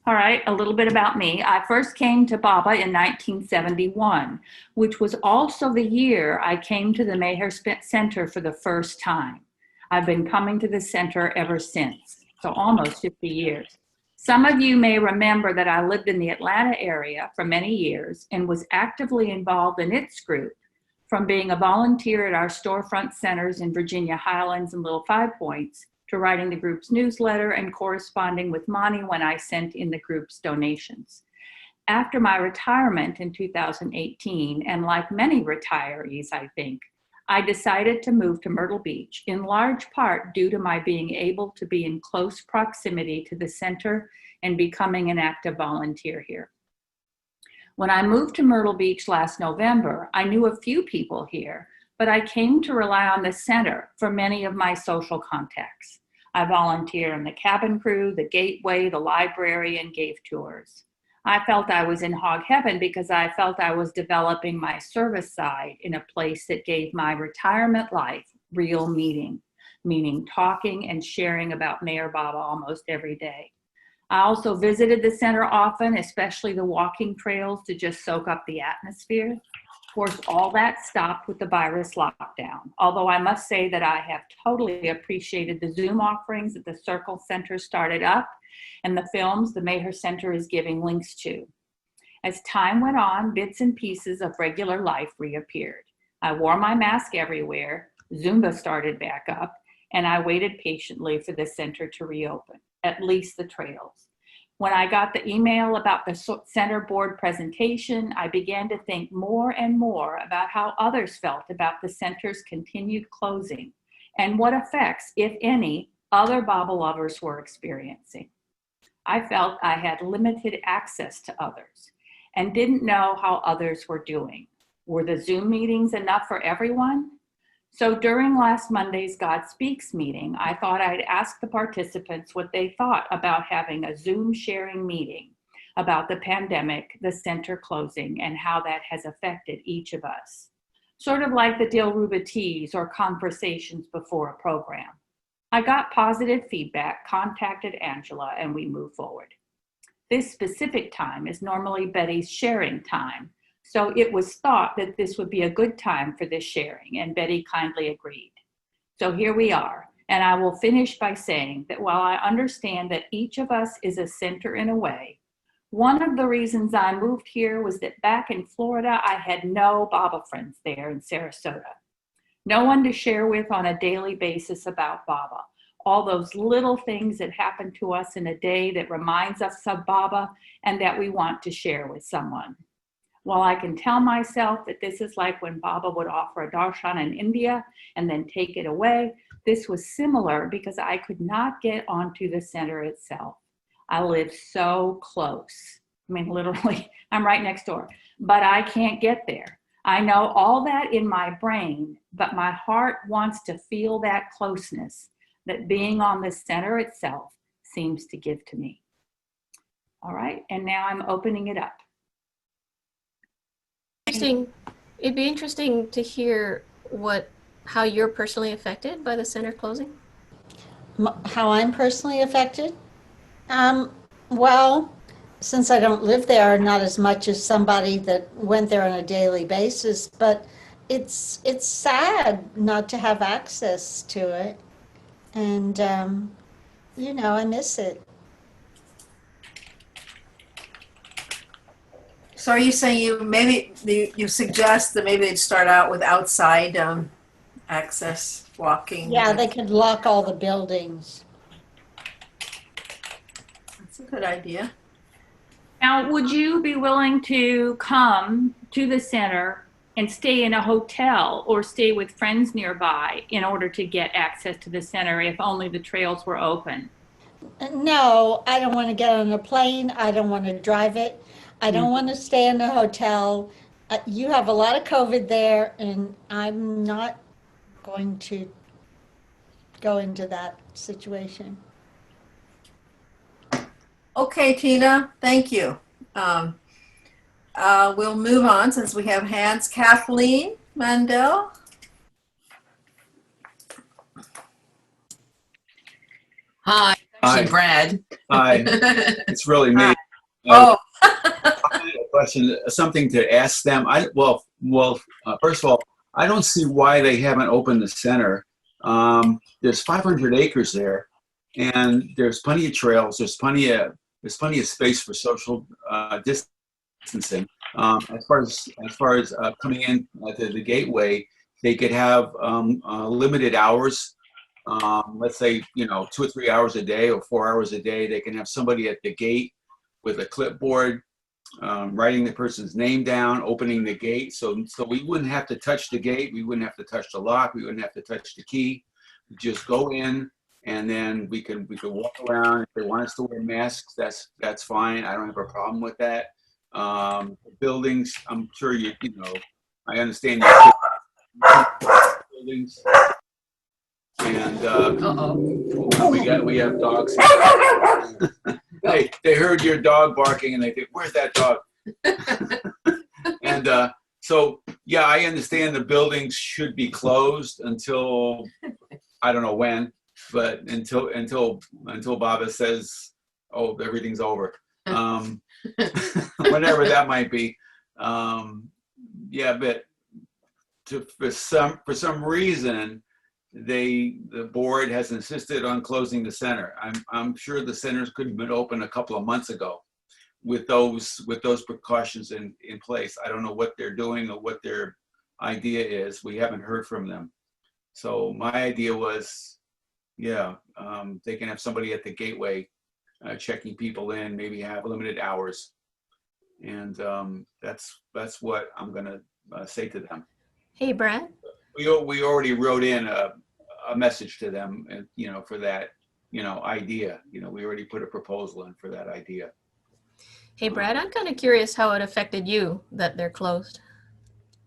All right, a little bit about me. I first came to BABA in 1971, which was also the year I came to the Maher Center for the first time. I've been coming to the center ever since, so almost 50 years. Some of you may remember that I lived in the Atlanta area for many years and was actively involved in its group, from being a volunteer at our storefront centers in Virginia Highlands and Little Five Points, to writing the group's newsletter and corresponding with Monty when I sent in the group's donations. After my retirement in 2018, and like many retirees, I think, I decided to move to Myrtle Beach, in large part due to my being able to be in close proximity to the center and becoming an active volunteer here. When I moved to Myrtle Beach last November, I knew a few people here, but I came to rely on the center for many of my social contacts. I volunteered in the cabin crew, the gateway, the library, and gave tours. I felt I was in hog heaven because I felt I was developing my service side in a place that gave my retirement life real meaning talking and sharing about Mayor Baba almost every day. I also visited the center often, especially the walking trails, to just soak up the atmosphere. Of course, all that stopped with the virus lockdown, although I must say that I have totally appreciated the Zoom offerings that the Circle Center started up and the films the Maher Center is giving links to. As time went on, bits and pieces of regular life reappeared. I wore my mask everywhere, Zumba started back up, and I waited patiently for the center to reopen, at least the trails. When I got the email about the center board presentation, I began to think more and more about how others felt about the center's continued closing and what effects, if any, other Baba lovers were experiencing. I felt I had limited access to others and didn't know how others were doing. Were the Zoom meetings enough for everyone? So during last Monday's God Speaks meeting, I thought I'd ask the participants what they thought about having a Zoom sharing meeting about the pandemic, the center closing, and how that has affected each of us. Sort of like the Dilruba teas or conversations before a program. I got positive feedback, contacted Angela, and we moved forward. This specific time is normally Betty's sharing time, so it was thought that this would be a good time for this sharing, and Betty kindly agreed. So here we are, and I will finish by saying that while I understand that each of us is a center in a way, one of the reasons I moved here was that back in Florida, I had no Baba friends there in Sarasota. No one to share with on a daily basis about Baba. All those little things that happen to us in a day that reminds us of Baba and that we want to share with someone. While I can tell myself that this is like when Baba would offer a darshan in India and then take it away, this was similar because I could not get onto the center itself. I live so close. I mean, literally, I'm right next door, but I can't get there. I know all that in my brain, but my heart wants to feel that closeness that being on the center itself seems to give to me. All right, and now I'm opening it up. Interesting. It'd be interesting to hear how you're personally affected by the center closing. How I'm personally affected? Well, since I don't live there, not as much as somebody that went there on a daily basis, but it's sad not to have access to it. And, I miss it. So are you saying you suggest that maybe they'd start out with outside access, walking? Yeah, they could lock all the buildings. That's a good idea. Now, would you be willing to come to the center and stay in a hotel or stay with friends nearby in order to get access to the center if only the trails were open? No, I don't want to get on a plane. I don't want to drive it. I don't want to stay in a hotel. You have a lot of COVID there, and I'm not going to go into that situation. Okay, Tina, thank you. We'll move on since we have hands. Kathleen Mandel. Hi, actually Brad. Hi, it's really me. Oh, Question, something to ask them. First of all, I don't see why they haven't opened the center. There's 500 acres there, and there's plenty of trails. There's plenty of space for social distancing. As far as coming in to the gateway, they could have limited hours. Let's say 2 or 3 hours a day or 4 hours a day. They can have somebody at the gate with a clipboard, writing the person's name down, opening the gate. So we wouldn't have to touch the gate. We wouldn't have to touch the lock. We wouldn't have to touch the key. We just go in, and then we could walk around. If they want us to wear masks, that's fine. I don't have a problem with that. Buildings, I'm sure I understand buildings. And we have dogs here. They heard your dog barking, and they think, "Where's that dog?" And so, yeah, I understand the buildings should be closed until I don't know when, but until Baba says, "Oh, everything's over," whenever that might be. Yeah, but for some reason, the board has insisted on closing the center. I'm sure the centers could have been open a couple of months ago with those precautions in place. I don't know what they're doing or what their idea is. We haven't heard from them. So my idea was, they can have somebody at the gateway checking people in, maybe have limited hours. And that's what I'm gonna say to them. Hey, Brad. We already wrote in a message to them, and for that idea. We already put a proposal in for that idea. Hey, Brad, I'm kind of curious how it affected you that they're closed.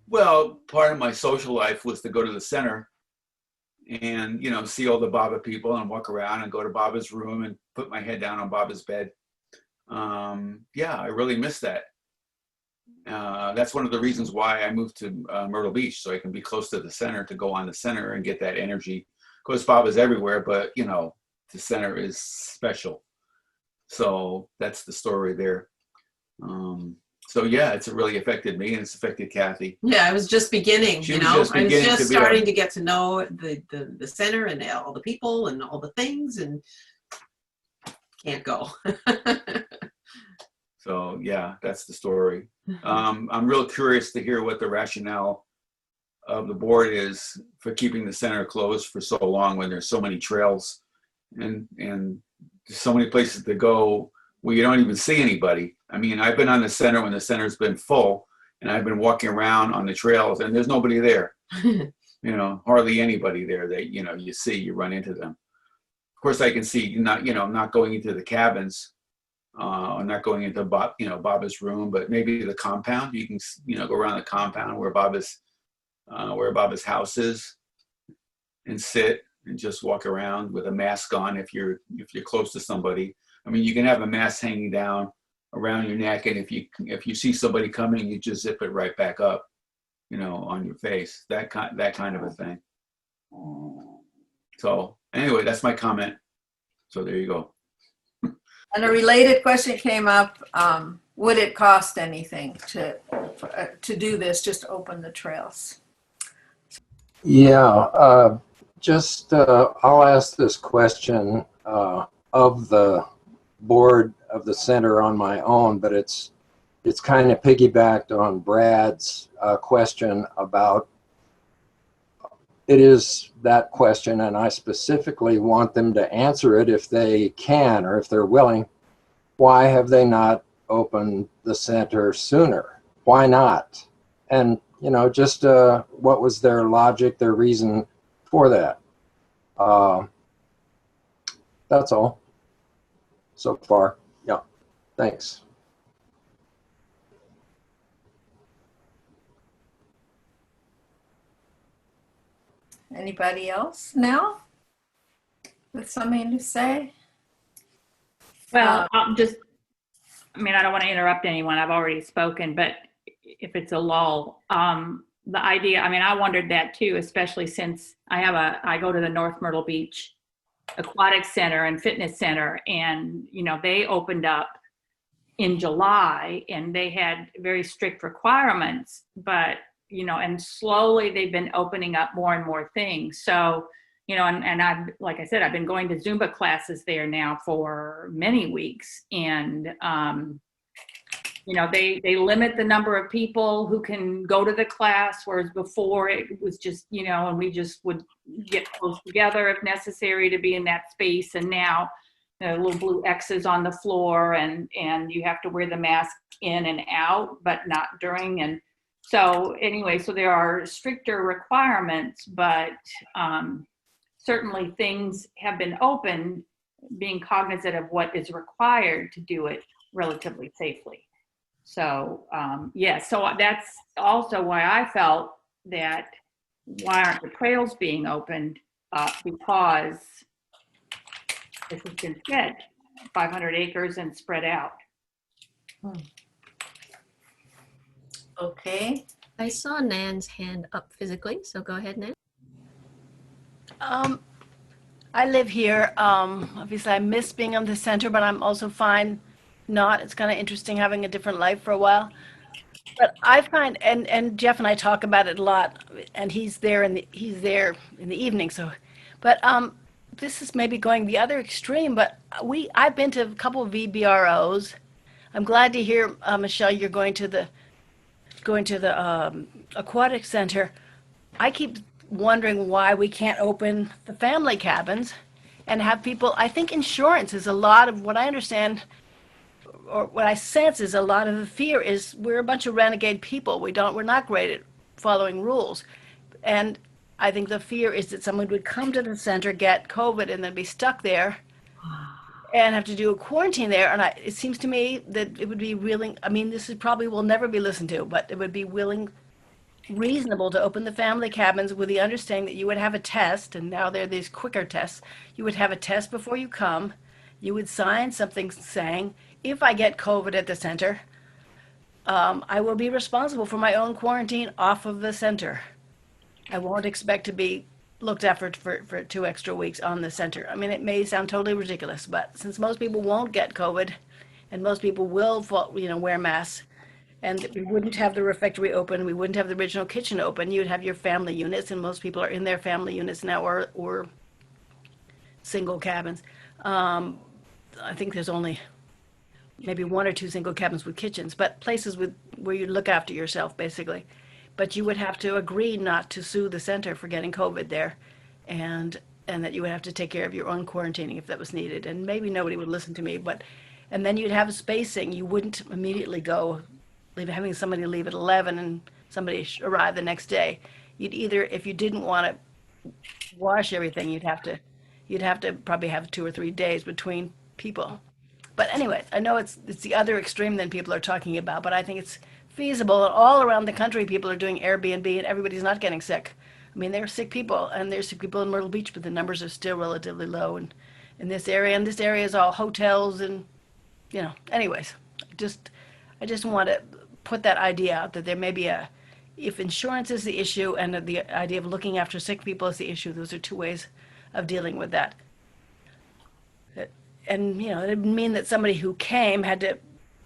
Well, part of my social life was to go to the center and see all the Baba people and walk around and go to Baba's room and put my head down on Baba's bed. I really miss that. That's one of the reasons why I moved to Myrtle Beach, so I can be close to the center, to go on the center and get that energy. Of course, Baba's everywhere, but the center is special. So that's the story there. It's really affected me, and it's affected Kathy. Yeah, I was just beginning. She was just beginning I was just to be starting to get to know the center and all the people and all the things, and can't go. So yeah, that's the story. I'm real curious to hear what the rationale of the board is for keeping the center closed for so long when there's so many trails and so many places to go where you don't even see anybody. I mean, I've been on the center when the center's been full, and I've been walking around on the trails, and there's nobody there. Hardly anybody there that you run into them. Of course, I can see not going into the cabins. I'm not going into Baba's room, but maybe the compound. You can go around the compound where Baba's house is, and sit and just walk around with a mask on if you're close to somebody. I mean, you can have a mask hanging down around your neck, and if you see somebody coming, you just zip it right back up, on your face. That kind of a thing. So anyway, that's my comment. So there you go. and a related question came up. Would it cost anything to do this, just open the trails? Yeah, I'll ask this question of the board of the center on my own, but it's kind of piggybacked on Brad's question about it is that question, and I specifically want them to answer it if they can or if they're willing. Why have they not opened the center sooner? Why not? And just what was their logic, their reason for that? That's all so far. Yeah, thanks. Anybody else now with something to say? Well, I don't want to interrupt anyone. I've already spoken, but if it's a lull, the idea, I wondered that too, especially since I go to the North Myrtle Beach aquatic center and fitness center, and they opened up in July, and they had very strict requirements, but and slowly they've been opening up more and more things. So and I've, like I said, I've been going to Zumba classes there now for many weeks, and they limit the number of people who can go to the class, whereas before it was just, and we just would get close together if necessary to be in that space. And now little blue X's on the floor, and you have to wear the mask in and out, but not during. And so anyway, so there are stricter requirements, but certainly things have been open, being cognizant of what is required to do it relatively safely. So, so that's also why I felt that why aren't the trails being opened? Because this has been said, 500 acres and spread out. Okay. I saw Nan's hand up physically, so go ahead, Nan. I live here. Obviously, I miss being on the center, but I'm also fine not. It's kind of interesting having a different life for a while. But I find, and Jeff and I talk about it a lot, and he's there in the evening. So, but this is maybe going the other extreme. But I've been to a couple of VBROs. I'm glad to hear, Michelle, you're going to the aquatic center. I keep wondering why we can't open the family cabins and have people. I think insurance is a lot of what I understand, or what I sense is a lot of the fear is we're a bunch of renegade people. We're not great at following rules. And I think the fear is that someone would come to the center, get COVID, and then be stuck there and have to do a quarantine there. And it seems to me that it would be willing, I mean, this is probably will never be listened to, but it would be reasonable to open the family cabins with the understanding that you would have a test, and now there are these quicker tests. You would have a test before you come. You would sign something saying, if I get COVID at the center, I will be responsible for my own quarantine off of the center. I won't expect to be looked after for 2 extra weeks on the center. I mean, it may sound totally ridiculous, but since most people won't get COVID and most people will, wear masks, and we wouldn't have the refectory open, we wouldn't have the original kitchen open, you'd have your family units, and most people are in their family units now, or single cabins. I think there's only maybe 1 or 2 single cabins with kitchens, but places where you look after yourself, basically. But you would have to agree not to sue the center for getting COVID there, and that you would have to take care of your own quarantining if that was needed. And maybe nobody would listen to me, and then you'd have spacing. You wouldn't immediately go, having somebody leave at 11 and somebody arrive the next day. You'd either, if you didn't want to wash everything, you'd have to probably have 2 or 3 days between people. But anyway, I know it's the other extreme than people are talking about, but I think it's feasible. All around the country, people are doing Airbnb, and everybody's not getting sick. I mean, there are sick people, and there's sick people in Myrtle Beach, but the numbers are still relatively low in this area. And this area is all hotels, and anyways, I just want to put that idea out that there may be if insurance is the issue and the idea of looking after sick people is the issue, those are 2 ways of dealing with that. And it would mean that somebody who came had to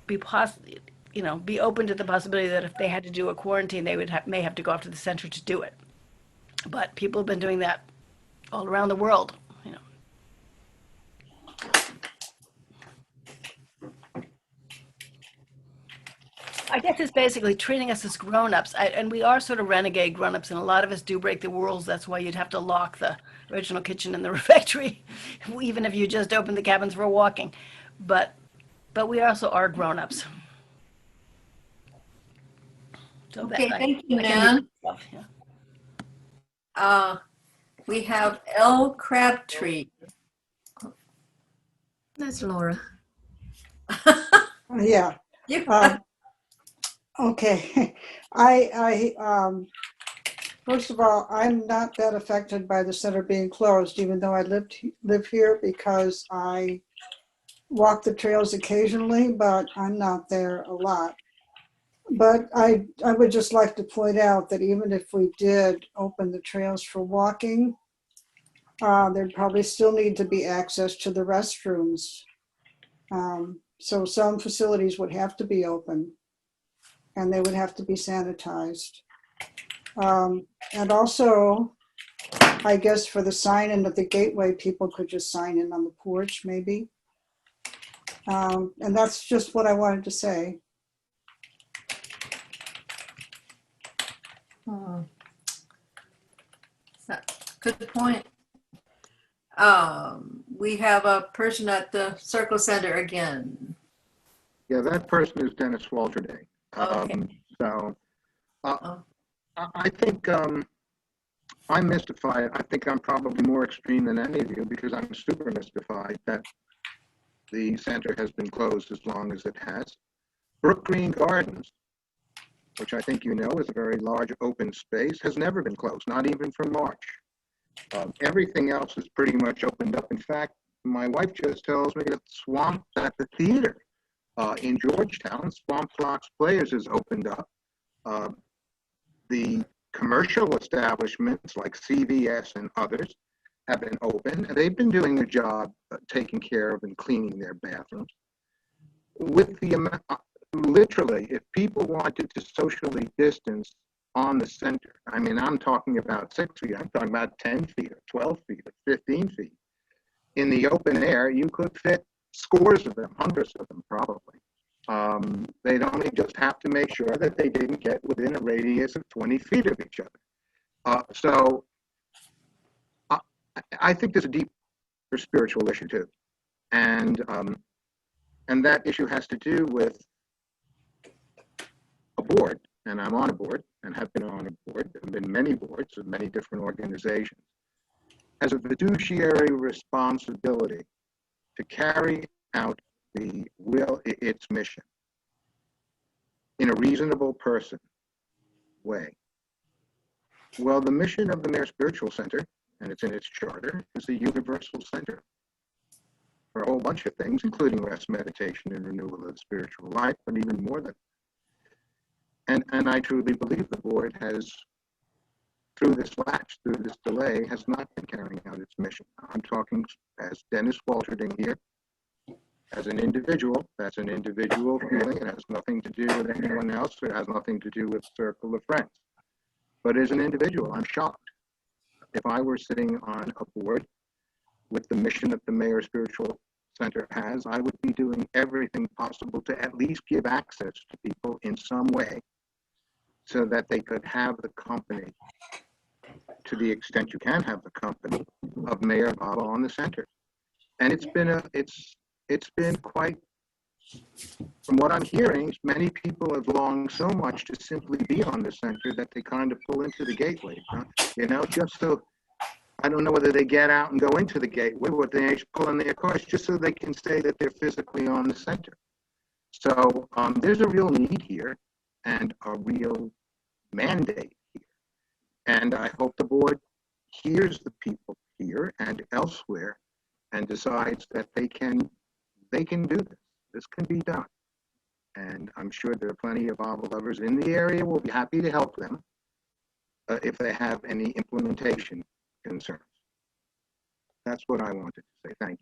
be open to the possibility that if they had to do a quarantine, they may have to go off to the center to do it. But people have been doing that all around the world. I guess it's basically treating us as grown-ups, and we are sort of renegade grown-ups, and a lot of us do break the rules. That's why you'd have to lock the original kitchen and the refectory, even if you just open the cabins for walking. But we also are grown-ups. So Okay, thank you, Nan. We have L. Crabtree. That's Laura. Yeah. Okay. I first of all, I'm not that affected by the center being closed, even though I live here, because I walk the trails occasionally, but I'm not there a lot. But I would just like to point out that even if we did open the trails for walking, There'd probably still need to be access to the restrooms. So some facilities would have to be open and they would have to be sanitized. And also, I guess for the sign in at the gateway, people could just sign in on the porch maybe. And that's just what I wanted to say. Good point. We have a person at the Circle Center again. Yeah, that person is Dennis Walterday. Okay. So I think I'm mystified. I think I'm probably more extreme than any of you because I'm super mystified that the center has been closed as long as it has. Brook Green Gardens, which I think you know is a very large open space, has never been closed, not even for March. Everything else is pretty much opened up. In fact, my wife just tells me that Swamp at the theater in Georgetown, Swamp Flocks Players has opened up. The commercial establishments like CVS and others have been open, and they've been doing a job taking care of and cleaning their bathrooms. With the amount, literally, if people wanted to socially distance on the center, I mean, I'm talking about 6 feet, I'm talking about 10 feet or 12 feet or 15 feet. In the open air, you could fit scores of them, hundreds of them probably. They'd only just have to make sure that they didn't get within a radius of 20 feet of each other. So I think there's a deeper spiritual issue too. And that issue has to do with a board, and I'm on a board and have been on a board, and been many boards of many different organizations, has a fiduciary responsibility to carry out its mission in a reasonable person way. Well, the mission of the Mayor Spiritual Center, and it's in its charter, is a universal center for a whole bunch of things, including rest, meditation, and renewal of the spiritual life, but even more than that. And I truly believe the board has, through this lapse, through this delay, has not been carrying out its mission. I'm talking as Dennis Walterding here, as an individual. That's an individual feeling. It has nothing to do with anyone else. It has nothing to do with circle of friends. But as an individual, I'm shocked. If I were sitting on a board with the mission that the Mayor Spiritual Center has, I would be doing everything possible to at least give access to people in some way so that they could have the company, to the extent you can have the company, of Mayor Baba on the center. And it's been quite, from what I'm hearing, many people have longed so much to simply be on the center that they kind of pull into the gateway, you know, just so, I don't know whether they get out and go into the gateway, or they pull in their cars just so they can say that they're physically on the center. So there's a real need here and a real mandate here. And I hope the board hears the people here and elsewhere and decides that they can do this. This can be done. And I'm sure there are plenty of Bible lovers in the area. We'll be happy to help them if they have any implementation concerns. That's what I wanted to say. Thank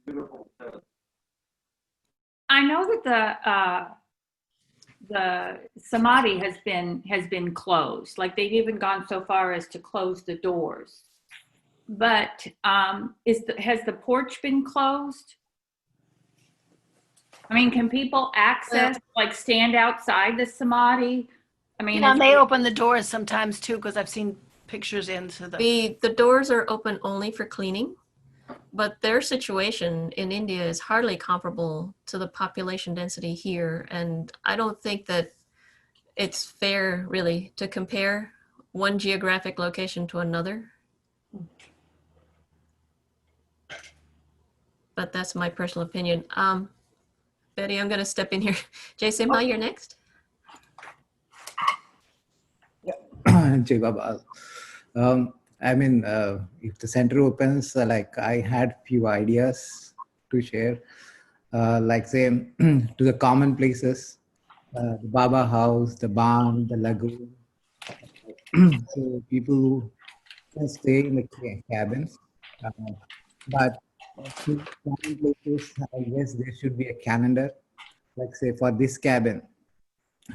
you. I know that the samadhi has been closed. Like they've even gone so far as to close the doors. But has the porch been closed? I mean, can people access, like stand outside the samadhi? I mean, Yeah, and they open the doors sometimes too, because I've seen pictures into the. The doors are open only for cleaning, but their situation in India is hardly comparable to the population density here. And I don't think that it's fair really to compare one geographic location to another. But that's my personal opinion. Betty, I'm going to step in here. Jay Simha, you're next. Jai Baba. I mean, if the center opens, like I had few ideas to share, like say to the common places, the Baba house, the barn, the lagoon, so people can stay in the cabins, but in some places, I guess there should be a calendar, like say for this cabin,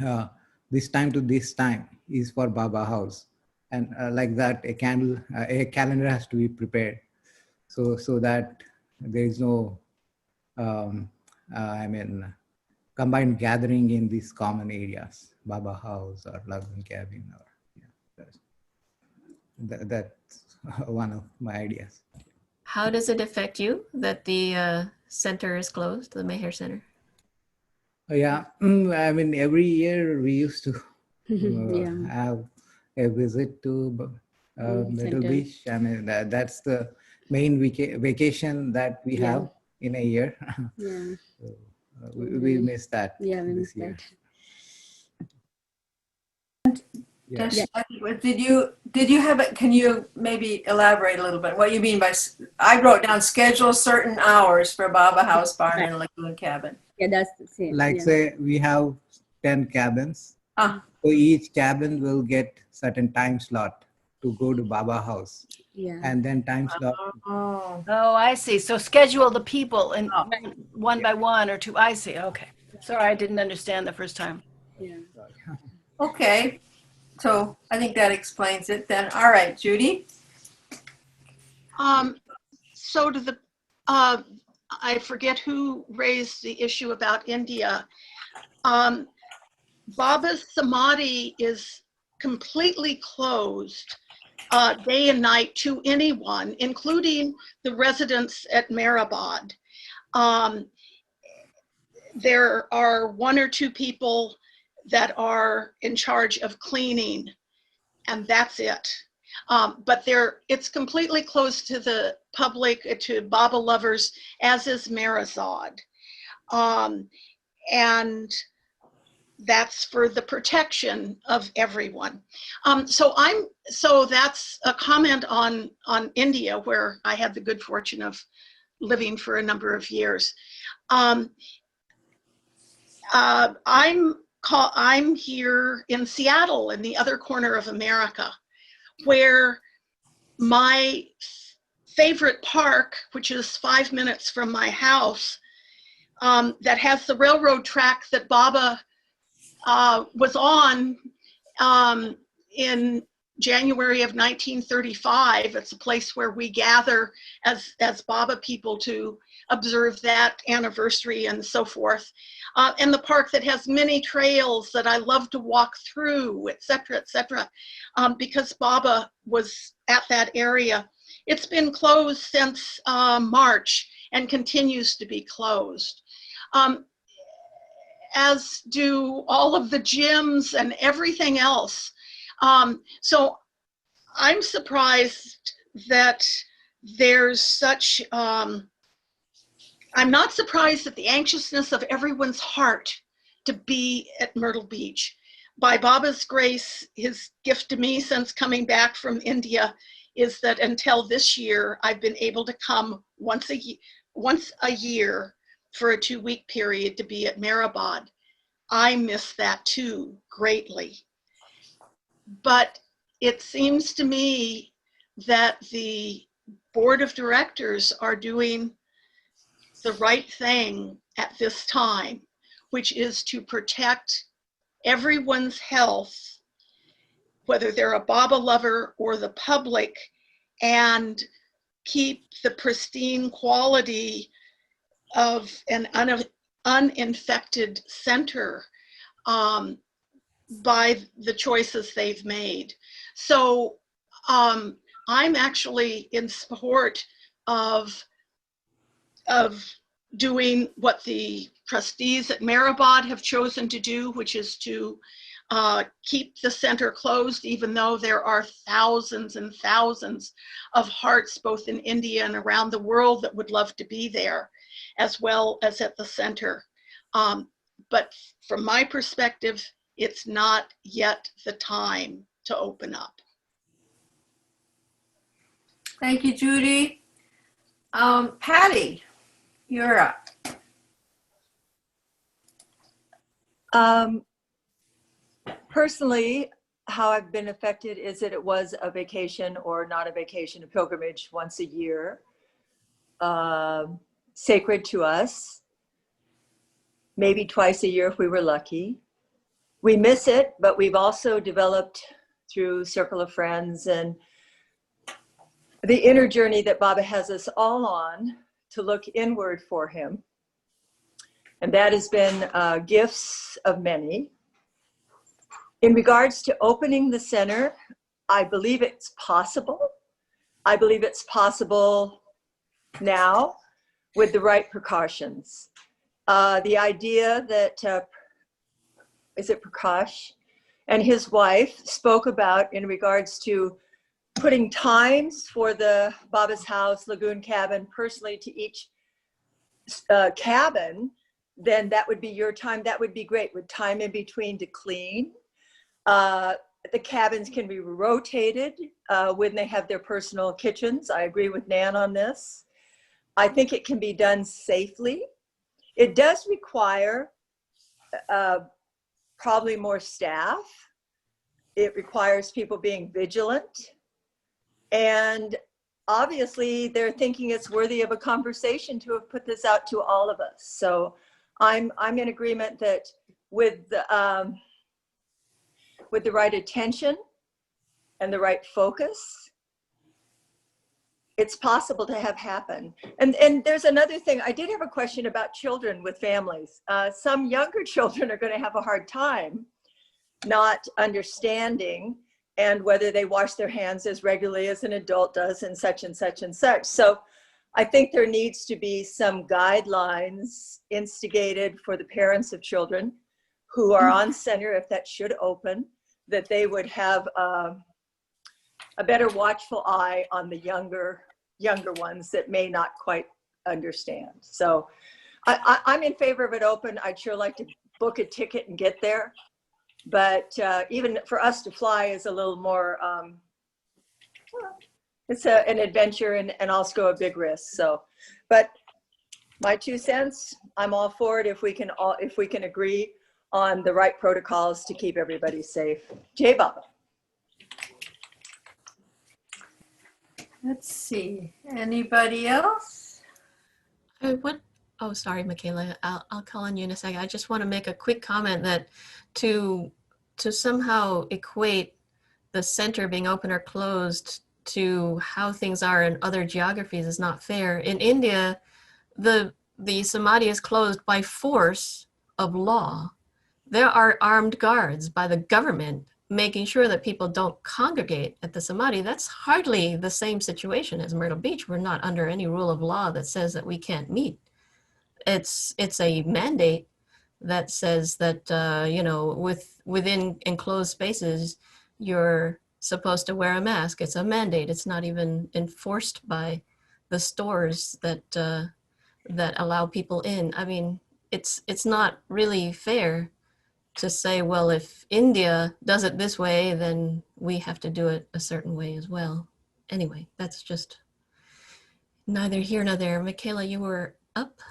uh, this time to this time is for Baba house, and like that, a calendar has to be prepared, so that there is no, um, I mean, combined gathering in these common areas, Baba house or Lagoon cabin, or that's one of my ideas. How does it affect you that the center is closed, the Meher Center? Yeah, I mean, every year we used to have a visit to Myrtle Center. Beach. I mean, that's the main vacation that we have in a year. Yeah. So, we miss that Yeah, we this miss year. that. Did you have it? Can you maybe elaborate a little bit what you mean by? I wrote down schedule certain hours for Baba House, Barn, and Lagoon Cabin. Yeah, that's the same. Like say we have 10 cabins. So each cabin will get certain time slot to go to Baba house. Yeah. And then time slot. Oh, I see. So schedule the people and one by one or two. I see. Okay. Sorry, I didn't understand the first time. Yeah. okay. So I think that explains it then. All right, Judy. So to the, I forget who raised the issue about India. Baba's Samadhi is completely closed day and night to anyone, including the residents at Mehrabad. There are one or two people that are in charge of cleaning, and that's it. But it's completely closed to the public, to Baba lovers, as is Merazad. And that's for the protection of everyone. So that's a comment on India, where I had the good fortune of living for a number of years. I'm here in Seattle, in the other corner of America, where my favorite park, which is 5 minutes from my house, that has the railroad track that Baba was on in January of 1935. It's a place where we gather as Baba people to observe that anniversary and so forth. And the park that has many trails that I love to walk through, et cetera, because Baba was at that area. It's been closed since March and continues to be closed. As do all of the gyms and everything else. So I'm surprised that there's such, I'm not surprised at the anxiousness of everyone's heart to be at Myrtle Beach. By Baba's grace, his gift to me since coming back from India is that until this year, I've been able to come once a year for a 2-week period to be at Mehrabad. I miss that too greatly. But it seems to me that the board of directors are doing the right thing at this time, which is to protect everyone's health, whether they're a Baba lover or the public, and keep the pristine quality of an uninfected center by the choices they've made. So I'm actually in support of doing what the trustees at Mehrabad have chosen to do, which is to keep the center closed, even though there are thousands and thousands of hearts, both in India and around the world, that would love to be there, as well as at the center. But from my perspective, it's not yet the time to open up. Thank you, Judy. Patty, you're up. Personally, how I've been affected is that it was a vacation or not a vacation, a pilgrimage once a year, sacred to us, maybe twice a year if we were lucky. We miss it, but we've also developed through Circle of Friends and the inner journey that Baba has us all on to look inward for him. And that has been gifts of many. In regards to opening the center, I believe it's possible. I believe it's possible now with the right precautions. The idea that, is it Prakash and his wife spoke about in regards to putting times for the Baba's house, lagoon cabin, personally to each cabin, then that would be your time. That would be great with time in between to clean. The cabins can be rotated when they have their personal kitchens. I agree with Nan on this. I think it can be done safely. It does require probably more staff. It requires people being vigilant. And obviously they're thinking it's worthy of a conversation to have put this out to all of us. So I'm in agreement that with the right attention and the right focus, it's possible to have happen. And there's another thing. I did have a question about children with families. Some younger children are going to have a hard time not understanding and whether they wash their hands as regularly as an adult does and such and such and such. So I think there needs to be some guidelines instigated for the parents of children who are on center, if that should open, that they would have a better watchful eye on the younger ones that may not quite understand. So I'm in favor of it open. I'd sure like to book a ticket and get there. But even for us to fly is a little more, it's an adventure and also a big risk. So, but my 2 cents, I'm all for it if we can agree on the right protocols to keep everybody safe. Jai Baba. Let's see, anybody else? Oh, sorry, Michele. I'll call on you in a second. I just want to make a quick comment that to somehow equate the center being open or closed to how things are in other geographies is not fair. In India, the samadhi is closed by force of law. There are armed guards by the government making sure that people don't congregate at the samadhi. That's hardly the same situation as Myrtle Beach. We're not under any rule of law that says that we can't meet. It's a mandate that says that, within enclosed spaces, you're supposed to wear a mask. It's a mandate. It's not even enforced by the stores that allow people in. I mean, it's not really fair to say, well, if India does it this way, then we have to do it a certain way as well. Anyway, that's just neither here nor there. Michele, you were up.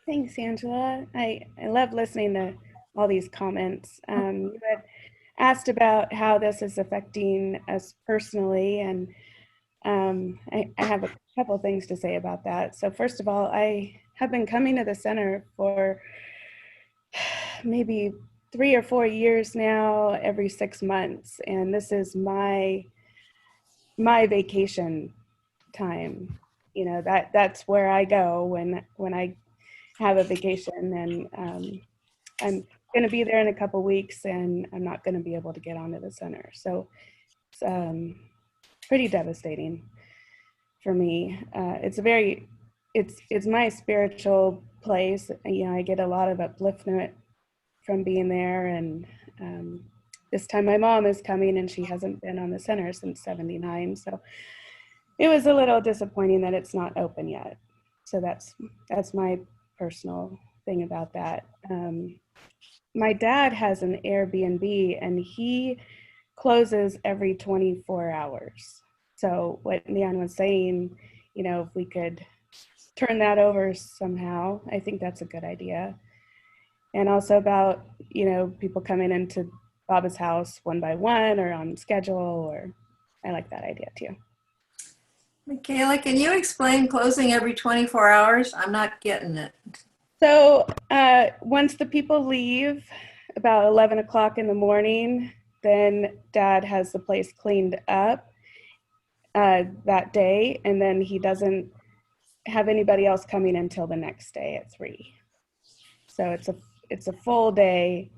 Thanks, Angela. I love listening to all these comments. You had asked about how this is affecting us personally, and I have a couple of things to say about that. So first of all, I have been coming to the center for maybe 3 or 4 years now, every 6 months, and this is my vacation time. You know, that's where I go when I have a vacation, and I'm going to be there in a couple weeks, and I'm not going to be able to get onto the center. So it's pretty devastating for me. It's my spiritual place. You know, I get a lot of upliftment from being there, and this time my mom is coming, and she hasn't been on the center since '79. So it was a little disappointing that it's not open yet. So that's my personal thing about that. My dad has an Airbnb, and he closes every 24 hours. So what Leon was saying, you know, if we could turn that over somehow, I think that's a good idea. And also about, you know, people coming in to Baba's house one by one or on schedule, or I like that idea too. Michaela, can you explain closing every 24 hours? I'm not getting it. So once the people leave about 11 o'clock in the morning, then Dad has the place cleaned up that day, and then he doesn't have anybody else coming until the next day at 3. So it's a full day.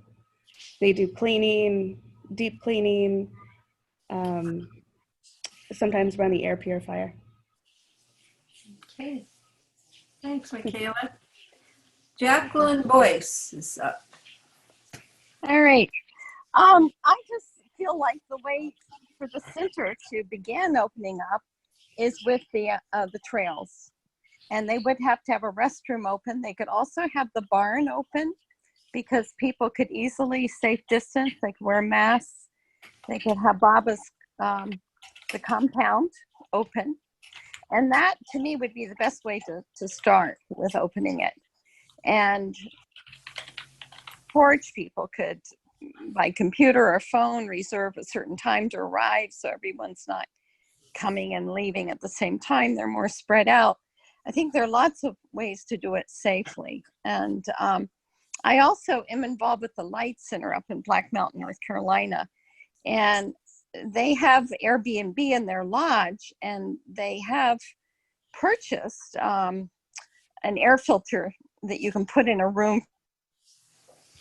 They do cleaning, deep cleaning, sometimes run the air purifier. Okay. Thanks, Michaela. Jacqueline Boyce is up. All right. I just feel like the way for the center to begin opening up is with the trails, and they would have to have a restroom open. They could also have the barn open because people could easily safe distance. They could wear masks. They could have Baba's the compound open, and that to me would be the best way to start with opening it. And porch people could, by computer or phone, reserve a certain time to arrive so everyone's not coming and leaving at the same time. They're more spread out. I think there are lots of ways to do it safely. And I also am involved with the Light Center up in Black Mountain, North Carolina. And they have Airbnb in their lodge, and they have purchased an air filter that you can put in a room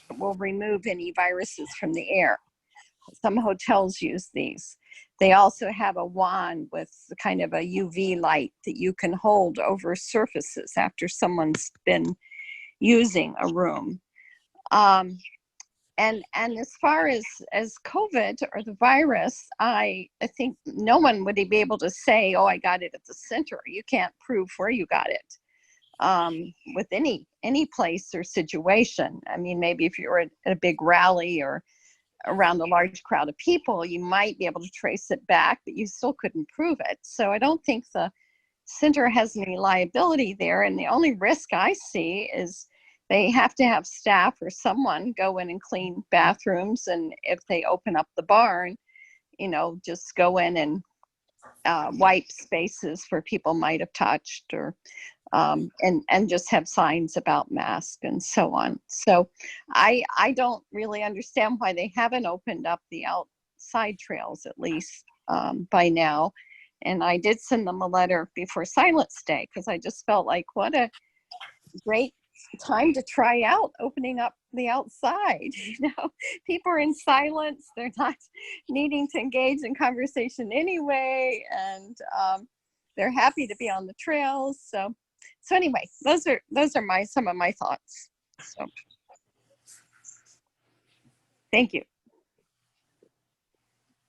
that will remove any viruses from the air. Some hotels use these. They also have a wand with kind of a UV light that you can hold over surfaces after someone's been using a room. And as far as COVID or the virus, I think no one would be able to say, oh, I got it at the center. You can't prove where you got it with any place or situation. I mean, maybe if you were at a big rally or around a large crowd of people, you might be able to trace it back, but you still couldn't prove it. So I don't think the center has any liability there. And the only risk I see is they have to have staff or someone go in and clean bathrooms. And if they open up the barn, just go in and wipe spaces where people might have touched, or and just have signs about masks and so on. So I don't really understand why they haven't opened up the outside trails, at least by now. And I did send them a letter before Silence Day, because I just felt like what a great time to try out opening up the outside. People are in silence, they're not needing to engage in conversation anyway, and they're happy to be on the trails. So anyway, those are some of my thoughts. So thank you.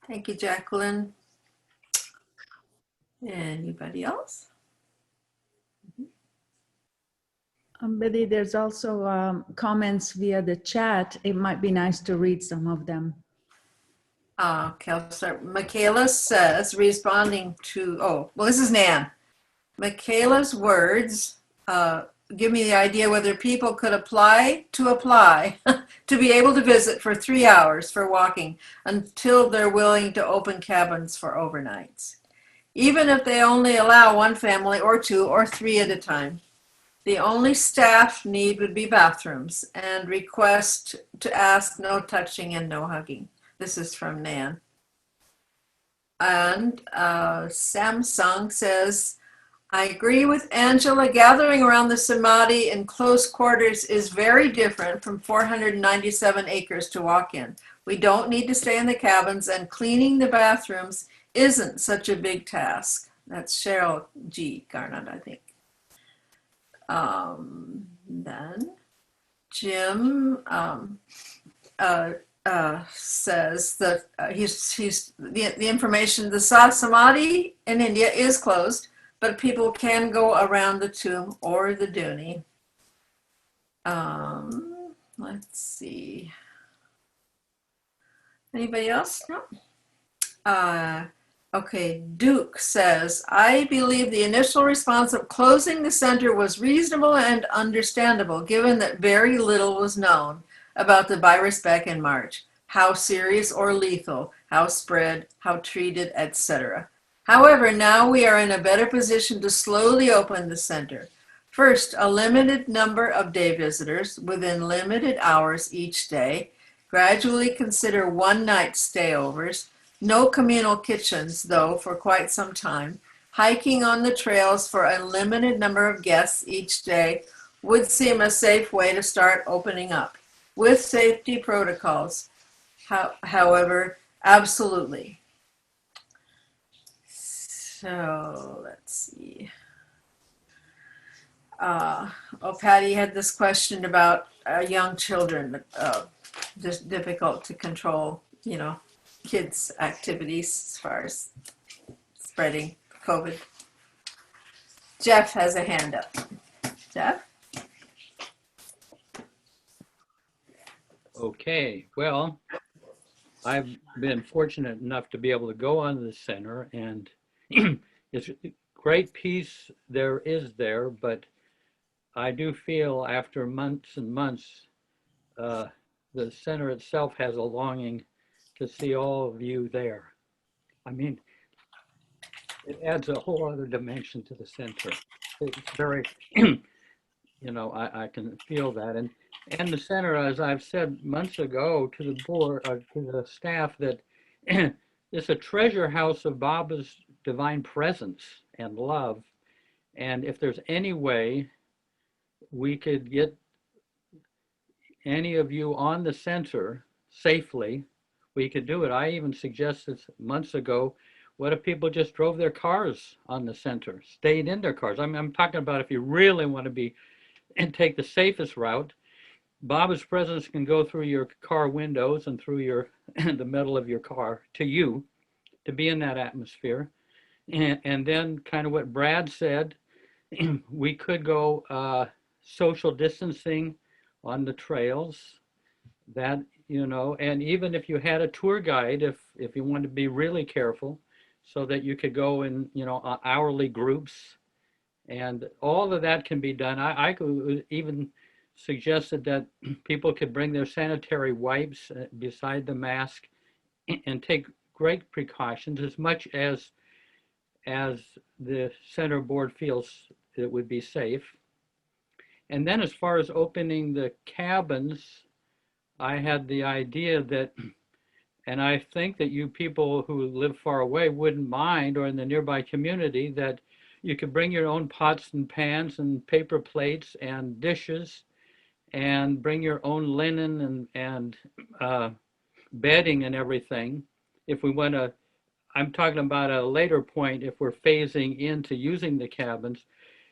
Thank you, Jacqueline. Anybody else? Betty, there's also comments via the chat. It might be nice to read some of them. Okay, I'll start. Michaela says, responding to, this is Nan. Michaela's words give me the idea whether people could apply to be able to visit for 3 hours for walking until they're willing to open cabins for overnights, even if they only allow one family or 2 or 3 at a time. The only staff need would be bathrooms, and request to ask no touching and no hugging. This is from Nan. And Samsung says, I agree with Angela. Gathering around the Samadhi in close quarters is very different from 497 acres to walk in. We don't need to stay in the cabins, and cleaning the bathrooms isn't such a big task. That's Cheryl G. Garnett, I think. Then Jim says that he's the information, the Samadhi in India is closed, but people can go around the tomb or the Dhuni. Let's see. Anybody else? No. Okay, Duke says, I believe the initial response of closing the center was reasonable and understandable, given that very little was known about the virus back in March. how serious or lethal, how spread, how treated, etc. However, now we are in a better position to slowly open the center. First, a limited number of day visitors within limited hours each day. Gradually consider one-night stayovers. No communal kitchens, though, for quite some time. Hiking on the trails for a limited number of guests each day would seem a safe way to start opening up. With safety protocols, however, absolutely. So let's see. Patty had this question about young children, just difficult to control, kids' activities as far as spreading COVID. Jeff has a hand up. Jeff? Okay, well, I've been fortunate enough to be able to go on the center, and it's great peace there is there, but I do feel after months and months, the center itself has a longing to see all of you there. I mean, it adds a whole other dimension to the center. It's very, I can feel that. And the center, as I've said months ago to the board, to the staff, that it's a treasure house of Baba's divine presence and love. And if there's any way we could get any of you on the center safely, we could do it. I even suggested months ago, what if people just drove their cars on the center, stayed in their cars? I'm talking about if you really want to be and take the safest route, Baba's presence can go through your car windows and through the metal of your car to you, to be in that atmosphere. And then kind of what Brad said, we could go social distancing on the trails, that, and even if you had a tour guide, if you wanted to be really careful, so that you could go in, hourly groups, and all of that can be done. I could even suggested that people could bring their sanitary wipes beside the mask and take great precautions, as much as the center board feels it would be safe. And then as far as opening the cabins, I had the idea that, and I think that you people who live far away wouldn't mind, or in the nearby community, that you could bring your own pots and pans and paper plates and dishes, and bring your own linen and bedding and everything. If we want to, I'm talking about a later point, if we're phasing into using the cabins,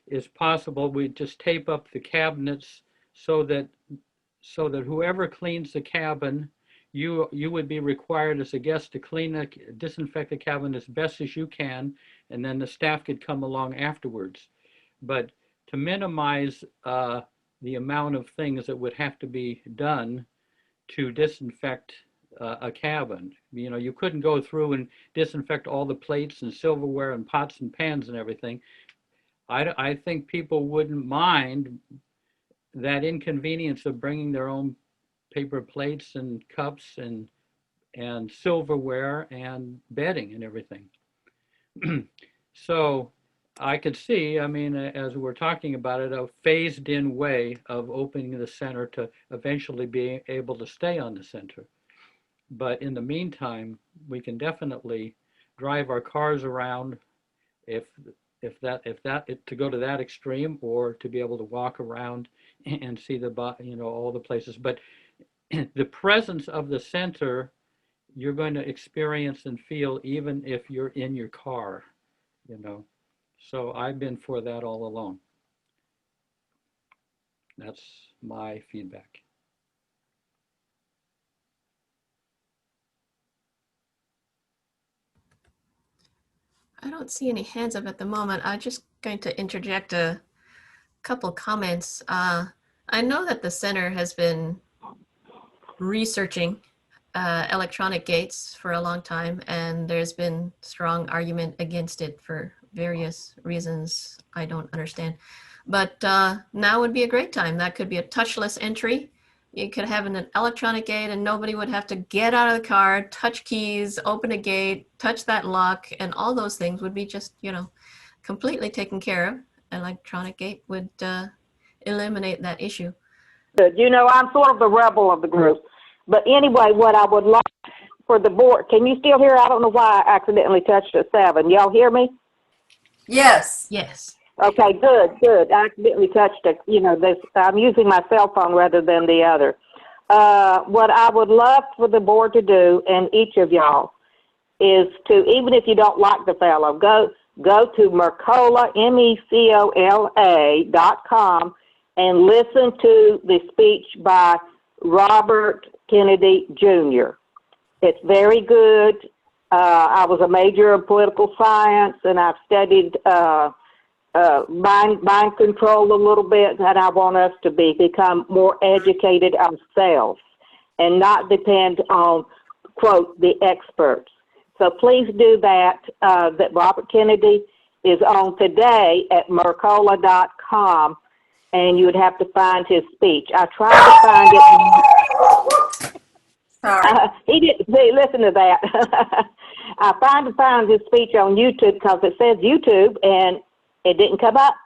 is possible we just tape up the cabinets so that whoever cleans the cabin, you would be required as a guest to disinfect the cabin as best as you can, and then the staff could come along afterwards. But to minimize the amount of things that would have to be done to disinfect a cabin. You couldn't go through and disinfect all the plates and silverware and pots and pans and everything. I think people wouldn't mind that inconvenience of bringing their own paper plates and cups and silverware and bedding and everything. So I could see, as we're talking about it, a phased in way of opening the center to eventually be able to stay on the center. But in the meantime, we can definitely drive our cars around if to go to that extreme, or to be able to walk around and see all the places. But the presence of the center, you're going to experience and feel even if you're in your car, So I've been for that all along. That's my feedback. I don't see any hands up at the moment. I'm just going to interject a couple comments. I know that the center has been researching electronic gates for a long time, and there's been strong argument against it for various reasons I don't understand. But now would be a great time. That could be a touchless entry, You could have an electronic gate and nobody would have to get out of the car, touch keys, open a gate, touch that lock, and all those things would be just, completely taken care of. Electronic gate would eliminate that issue. Good. I'm sort of the rebel of the group. But anyway, what I would like for the board, can you still hear? I don't know why I accidentally touched a 7. Y'all hear me? Yes. Yes. Okay, good. I accidentally touched it. I'm using my cell phone rather than the other. What I would love for the board to do, and each of y'all, is to, even if you don't like the fellow, go to Mercola, MECOLA.com, and listen to the speech by Robert Kennedy Jr. It's very good. I was a major in political science, and I've studied mind control a little bit, and I want us to become more educated ourselves and not depend on, quote, the experts. So please do that. That Robert Kennedy is on today at Mercola.com, and you would have to find his speech. I tried to find it. Sorry. He didn't see, listen to that. I tried to find his speech on YouTube because it says YouTube, and it didn't come up.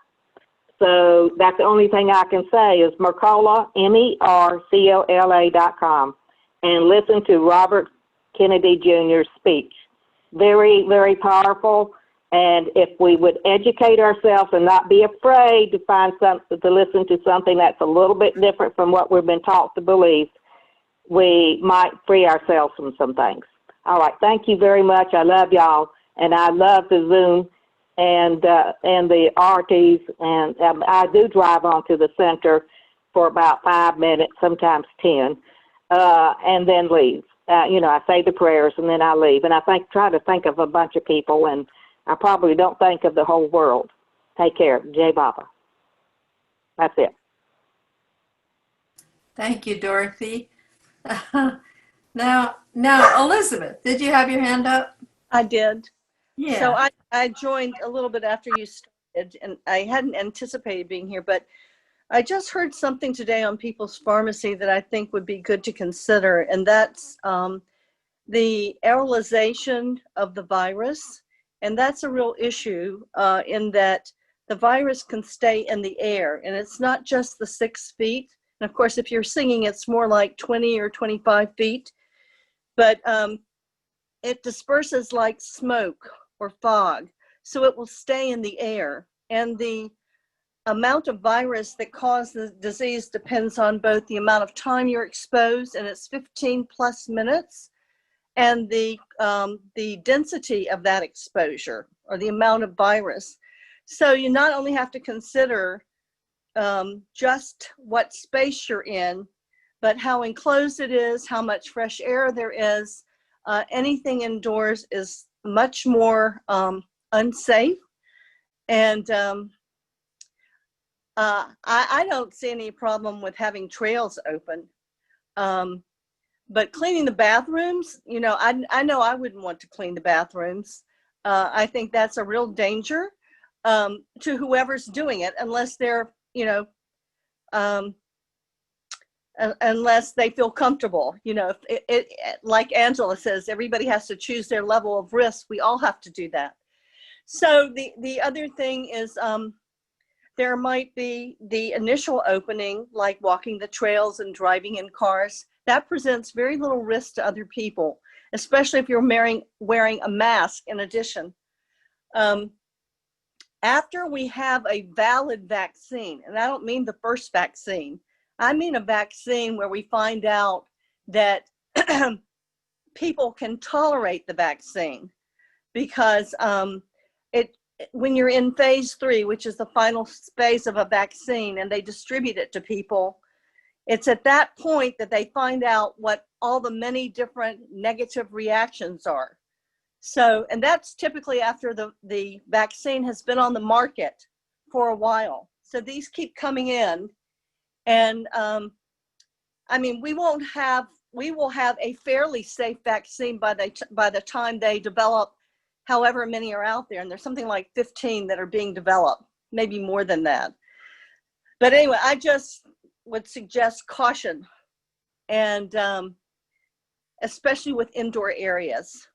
So that's the only thing I can say is Mercola, MERCOLA.com, and listen to Robert Kennedy Jr.'s speech. Very, very powerful. And if we would educate ourselves and not be afraid to find something, to listen to something that's a little bit different from what we've been taught to believe, we might free ourselves from some things. All right. Thank you very much. I love y'all. And I love the Zoom and the RTs. And I do drive onto the center for about 5 minutes, sometimes 10, and then leave. I say the prayers and then I leave. And I try to think of a bunch of people, and I probably don't think of the whole world. Take care. Jai Baba. That's it. Thank you, Dorothy. Now, Elizabeth, did you have your hand up? I did. Yeah. So I joined a little bit after you started, and I hadn't anticipated being here, but I just heard something today on People's Pharmacy that I think would be good to consider, and that's the aerolization of the virus. And that's a real issue in that the virus can stay in the air, and it's not just the 6 feet. And of course, if you're singing, it's more like 20 or 25 feet, but it disperses like smoke or fog. So it will stay in the air. And the amount of virus that causes the disease depends on both the amount of time you're exposed, and it's 15 plus minutes, and the density of that exposure, or the amount of virus. So you not only have to consider just what space you're in, but how enclosed it is, how much fresh air there is. Anything indoors is much more unsafe. And I don't see any problem with having trails open. But cleaning the bathrooms, I know I wouldn't want to clean the bathrooms. I think that's a real danger to whoever's doing it, unless they're, unless they feel comfortable. Like Angela says, everybody has to choose their level of risk. We all have to do that. So the other thing is there might be the initial opening, like walking the trails and driving in cars. That presents very little risk to other people, especially if you're wearing a mask in addition. After we have a valid vaccine, and I don't mean the first vaccine, I mean a vaccine where we find out that people can tolerate the vaccine, because when you're in phase 3, which is the final phase of a vaccine, and they distribute it to people, it's at that point that they find out what all the many different negative reactions are. So, and that's typically after the vaccine has been on the market for a while. So these keep coming in, and we will have a fairly safe vaccine by the time they develop however many are out there, and there's something like 15 that are being developed, maybe more than that. But anyway, I just would suggest caution and especially with indoor areas.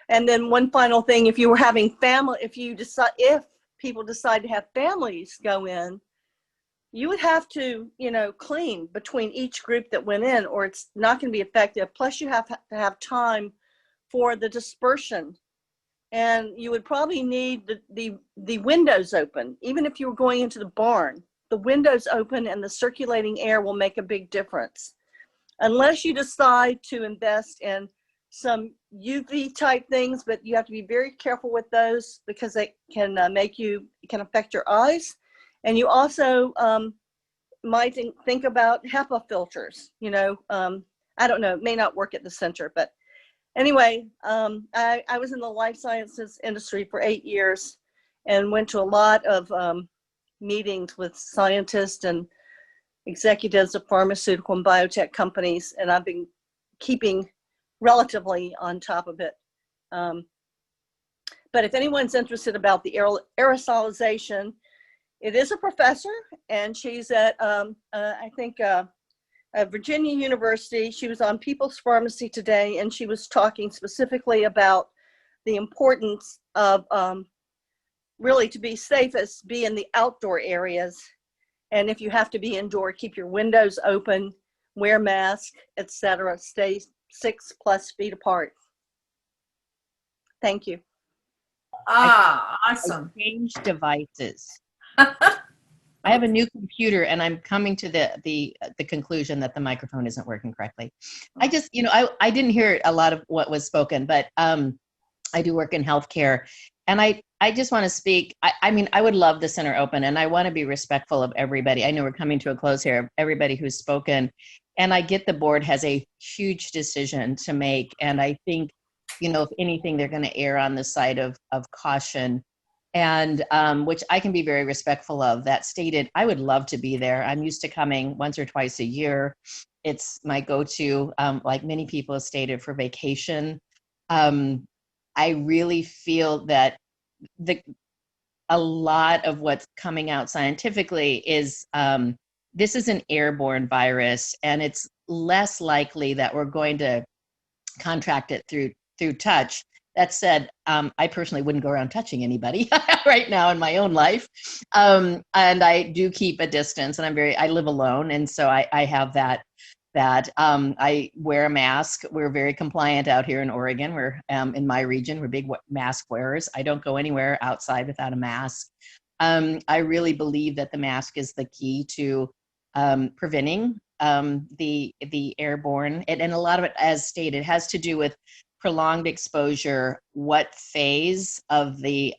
And then one final thing, if you were having family, if people decide to have families go in, you would have to, clean between each group that went in, or it's not going to be effective. Plus you have to have time for the dispersion. And you would probably need the windows open. Even if you were going into the barn, the windows open and the circulating air will make a big difference. Unless you decide to invest in some UV type things, but you have to be very careful with those because they can can affect your eyes. And you also might think about HEPA filters. I don't know, it may not work at the center, but anyway, I was in the life sciences industry for 8 years and went to a lot of meetings with scientists and executives of pharmaceutical and biotech companies, and I've been keeping relatively on top of it. But if anyone's interested about the aerosolization, it is a professor, and she's at, I think, Virginia University. She was on People's Pharmacy today, and she was talking specifically about the importance of really, to be safest, be in the outdoor areas. And if you have to be indoor, keep your windows open, wear masks, etc. Stay 6+ feet apart. Thank you. Awesome. I changed devices. I have a new computer, and I'm coming to the conclusion that the microphone isn't working correctly. I just, I didn't hear a lot of what was spoken, but I do work in healthcare, and I just want to speak. I mean, I would love the center open, and I want to be respectful of everybody. I know we're coming to a close here, everybody who's spoken, and I get the board has a huge decision to make, and I think, if anything, they're going to err on the side of caution, and which I can be very respectful of. That stated, I would love to be there. I'm used to coming once or twice a year. It's my go-to, like many people have stated, for vacation. I really feel that a lot of what's coming out scientifically is this is an airborne virus, and it's less likely that we're going to contract it through touch. That said, I personally wouldn't go around touching anybody right now in my own life. And I do keep a distance, and I live alone. And so I have that I wear a mask. We're very compliant out here in Oregon. We're in my region, we're big mask wearers. I don't go anywhere outside without a mask. I really believe that the mask is the key to preventing the airborne. And a lot of it, as stated, has to do with prolonged exposure, what phase of the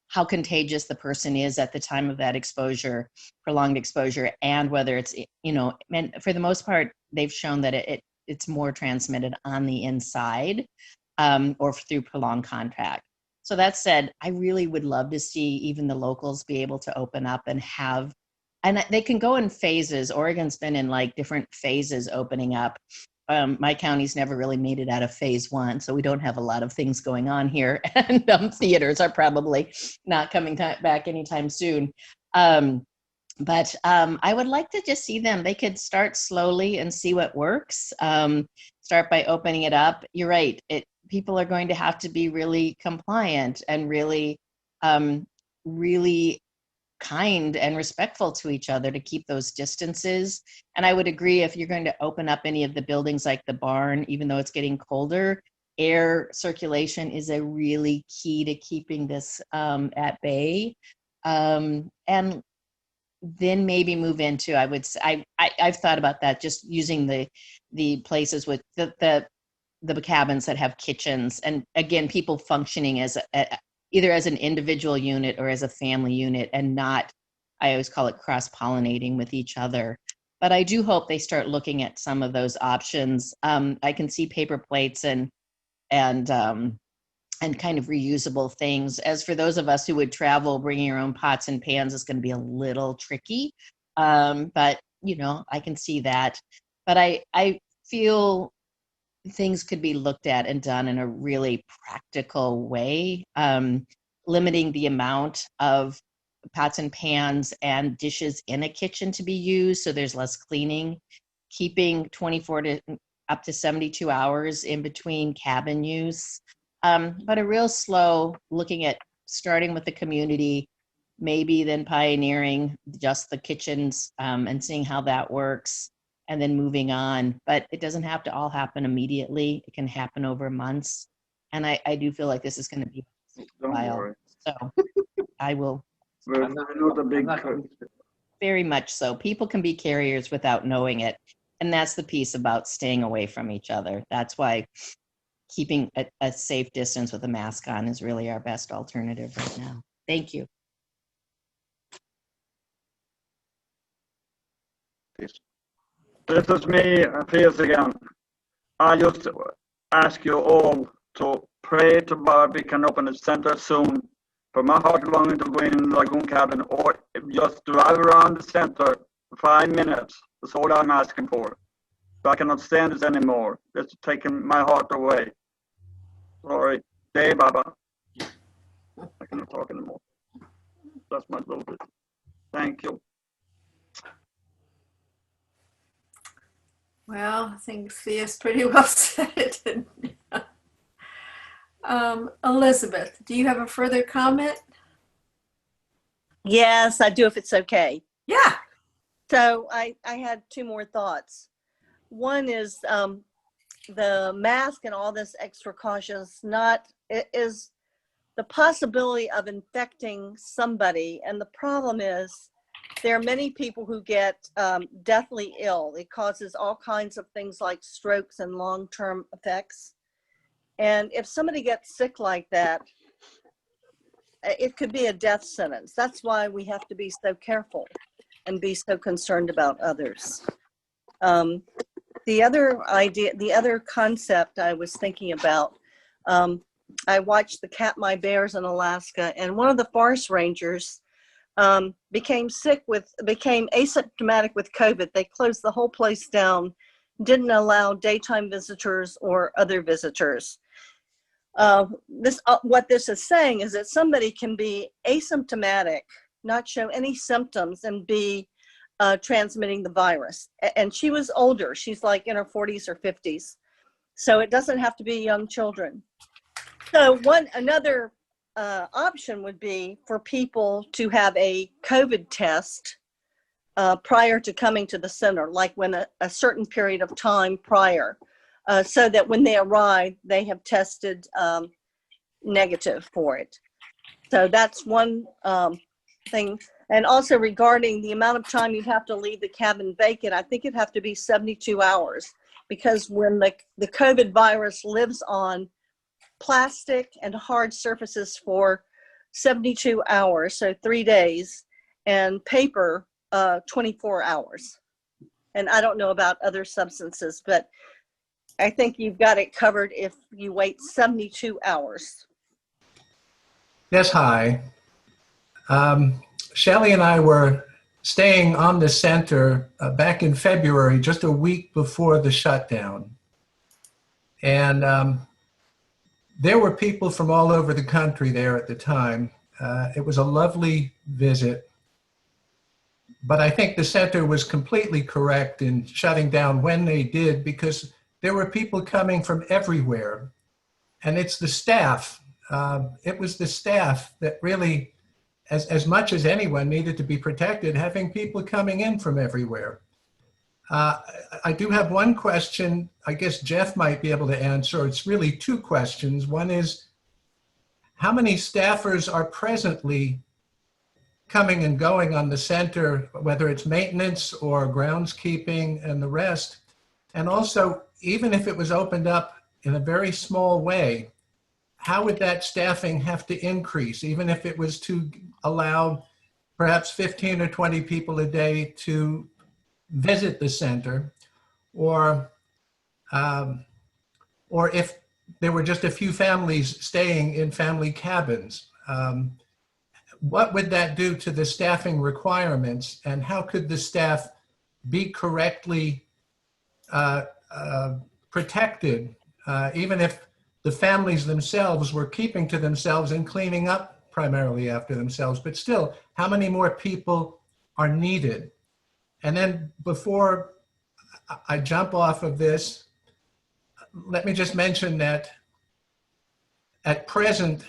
how contagious the person is at the time of that exposure, prolonged exposure, and whether it's, and for the most part, they've shown that it's more transmitted on the inside or through prolonged contact. So that said, I really would love to see even the locals be able to open up and have, and they can go in phases. Oregon's been in like different phases opening up. My county's never really made it out of phase 1, so we don't have a lot of things going on here, and theaters are probably not coming back anytime soon. But I would like to just see them. They could start slowly and see what works. Start by opening it up. You're right. People are going to have to be really compliant and really, really kind and respectful to each other to keep those distances. And I would agree, if you're going to open up any of the buildings like the barn, even though it's getting colder, air circulation is a really key to keeping this at bay. And then maybe move into, I would say, I've thought about that, just using the places with the cabins that have kitchens, and again, people functioning as either as an individual unit or as a family unit, and not, I always call it cross-pollinating with each other. But I do hope they start looking at some of those options. I can see paper plates and kind of reusable things. As for those of us who would travel, bringing our own pots and pans is going to be a little tricky. But, I can see that. But I feel things could be looked at and done in a really practical way, limiting the amount of pots and pans and dishes in a kitchen to be used, so there's less cleaning, keeping 24 to up to 72 hours in between cabin use, but a real slow looking at starting with the community, maybe then pioneering just the kitchens and seeing how that works, and then moving on. But it doesn't have to all happen immediately. It can happen over months. And I do feel like this is going to be a while. So I will. Very much so. People can be carriers without knowing it. And that's the piece about staying away from each other. That's why keeping a safe distance with a mask on is really our best alternative right now. Thank you. This is me, Piers again. I just ask you all to pray to God we can open the center soon. For my heart longing to go in Lagoon Cabin or just drive around the center for 5 minutes. That's all I'm asking for. So I cannot stand this anymore. It's taking my heart away. Sorry. Day Baba. I cannot talk anymore. That's my little bit. Thank you. Well, I think Thea's pretty well said it, didn't you? Elizabeth, do you have a further comment? Yes, I do, if it's okay. Yeah. So I had two more thoughts. One is the mask and all this extra cautious, it is the possibility of infecting somebody. And the problem is there are many people who get deathly ill. It causes all kinds of things like strokes and long-term effects. And if somebody gets sick like that, it could be a death sentence. That's why we have to be so careful and be so concerned about others. The other concept I was thinking about, I watched the Katmai bears in Alaska, and one of the forest rangers became asymptomatic with COVID. They closed the whole place down, didn't allow daytime visitors or other visitors. What this is saying is that somebody can be asymptomatic, not show any symptoms, and be transmitting the virus. And she was older. She's like in her 40s or 50s. So it doesn't have to be young children. So another option would be for people to have a COVID test prior to coming to the center, like when a certain period of time prior, so that when they arrive, they have tested negative for it. So that's one thing. And also regarding the amount of time you'd have to leave the cabin vacant, I think it'd have to be 72 hours, because when the COVID virus lives on plastic and hard surfaces for 72 hours, so 3 days, and paper 24 hours. And I don't know about other substances, but I think you've got it covered if you wait 72 hours. Yes, hi. Shelley and I were staying on the center back in February, just a week before the shutdown. And there were people from all over the country there at the time. It was a lovely visit. But I think the center was completely correct in shutting down when they did, because there were people coming from everywhere. And it's the staff. It was the staff that really, as much as anyone, needed to be protected, having people coming in from everywhere. I do have one question I guess Jeff might be able to answer. It's really two questions. One is, how many staffers are presently coming and going on the center, whether it's maintenance or groundskeeping and the rest? And also, even if it was opened up in a very small way, how would that staffing have to increase, even if it was to allow perhaps 15 or 20 people a day to visit the center, or if there were just a few families staying in family cabins? What would that do to the staffing requirements, and how could the staff be correctly protected, even if the families themselves were keeping to themselves and cleaning up primarily after themselves, but still, how many more people are needed? And then before I jump off of this, let me just mention that at present,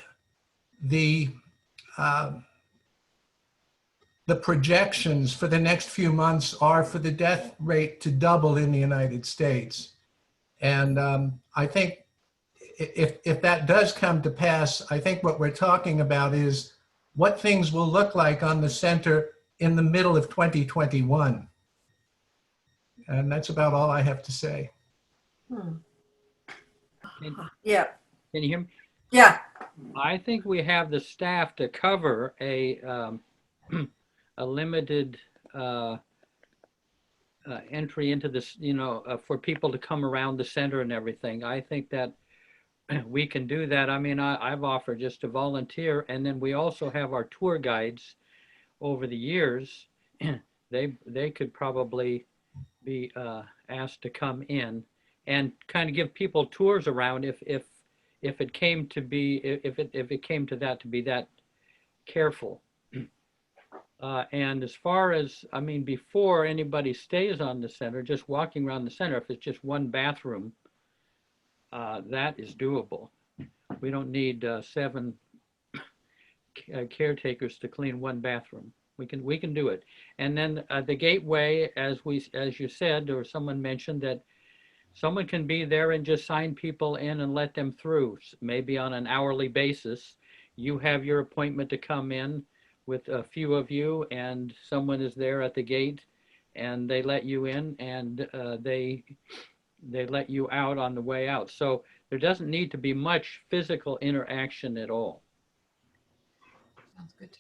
the projections for the next few months are for the death rate to double in the United States. And I think if that does come to pass, I think what we're talking about is what things will look like on the center in the middle of 2021. And that's about all I have to say. Yeah. Can you hear me? Yeah. I think we have the staff to cover a limited entry into this, for people to come around the center and everything. I think that we can do that. I mean, I've offered just to volunteer, and then we also have our tour guides over the years. They could probably be asked to come in and kind of give people tours around if it came to be, if it came to that, to be that careful. And as far as, I mean, before anybody stays on the center, just walking around the center, if it's just one bathroom, that is doable. We don't need 7 caretakers to clean one bathroom. We can do it. And then the gateway, as you said, or someone mentioned, that someone can be there and just sign people in and let them through, maybe on an hourly basis. You have your appointment to come in with a few of you, and someone is there at the gate, and they let you in, and they let you out on the way out. So there doesn't need to be much physical interaction at all.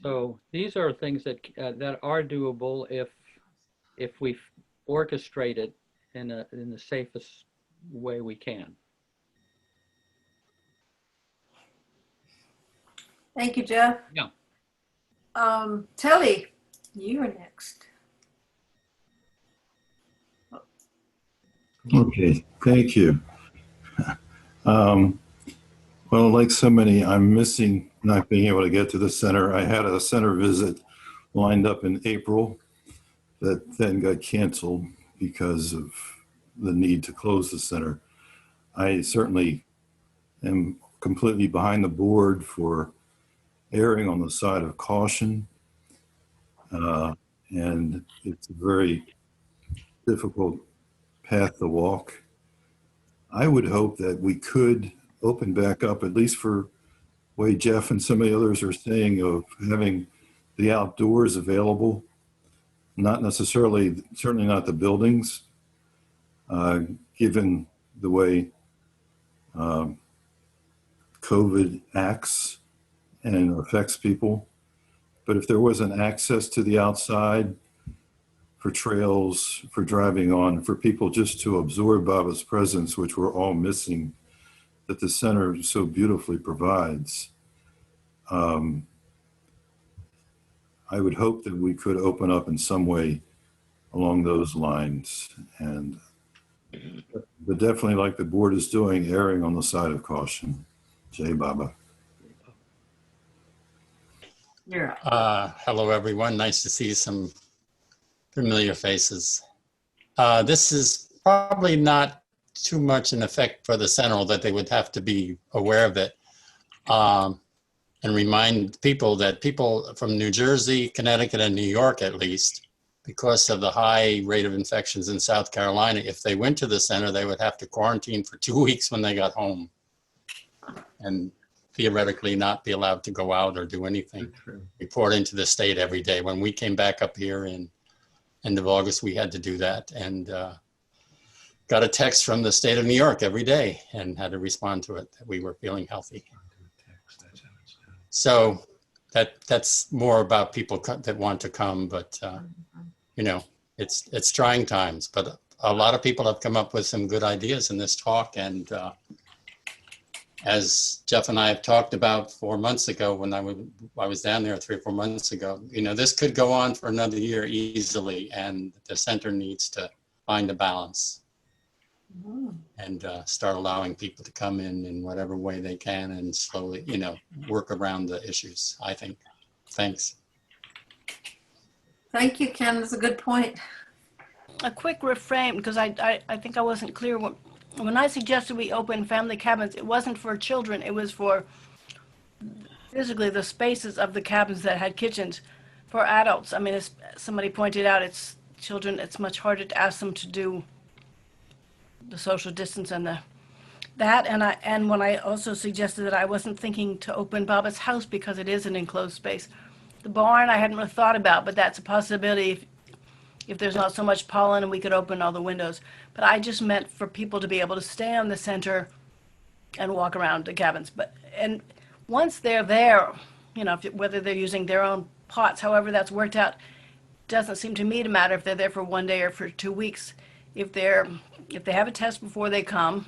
So these are things that that are doable if we orchestrate it in the safest way we can. Thank you, Jeff. Yeah. Telly, you are next. Okay, thank you. Well, like so many, I'm missing not being able to get to the center. I had a center visit lined up in April that then got canceled because of the need to close the center. I certainly am completely behind the board for erring on the side of caution. And it's a very difficult path to walk. I would hope that we could open back up, at least for the way Jeff and some of the others are saying, of having the outdoors available, not necessarily, certainly not the buildings, given the way COVID acts and affects people. But if there was an access to the outside for trails, for driving on, for people just to absorb Baba's presence, which we're all missing, that the center so beautifully provides. I would hope that we could open up in some way along those lines. But definitely, like the board is doing, erring on the side of caution. Jai Baba. Hello, everyone. Nice to see some familiar faces. This is probably not too much an effect for the center, that they would have to be aware of it. And remind people that people from New Jersey, Connecticut, and New York, at least, because of the high rate of infections in South Carolina, if they went to the center, they would have to quarantine for 2 weeks when they got home, and theoretically not be allowed to go out or do anything. Report into the state every day. When we came back up here in end of August, we had to do that, and got a text from the state of New York every day and had to respond to it that we were feeling healthy. So that's more about people that want to come, but you know, it's trying times. But a lot of people have come up with some good ideas in this talk, and as Jeff and I have talked about 4 months ago, when I was down there 3 or 4 months ago, you know, this could go on for another year easily, and the center needs to find a balance. and start allowing people to come in whatever way they can and slowly, work around the issues, I think. Thanks. Thank you, Ken. That's a good point. A quick reframe, because I think I wasn't clear. When I suggested we open family cabins, it wasn't for children. It was for physically the spaces of the cabins that had kitchens for adults. I mean, as somebody pointed out, it's children, it's much harder to ask them to do the social distance and and when I also suggested that I wasn't thinking to open Baba's house because it is an enclosed space. The barn I hadn't really thought about, but that's a possibility if there's not so much pollen and we could open all the windows. But I just meant for people to be able to stay on the center and walk around the cabins. And once they're there, whether they're using their own pots, however that's worked out, doesn't seem to me to matter if they're there for 1 day or for 2 weeks. If they have a test before they come,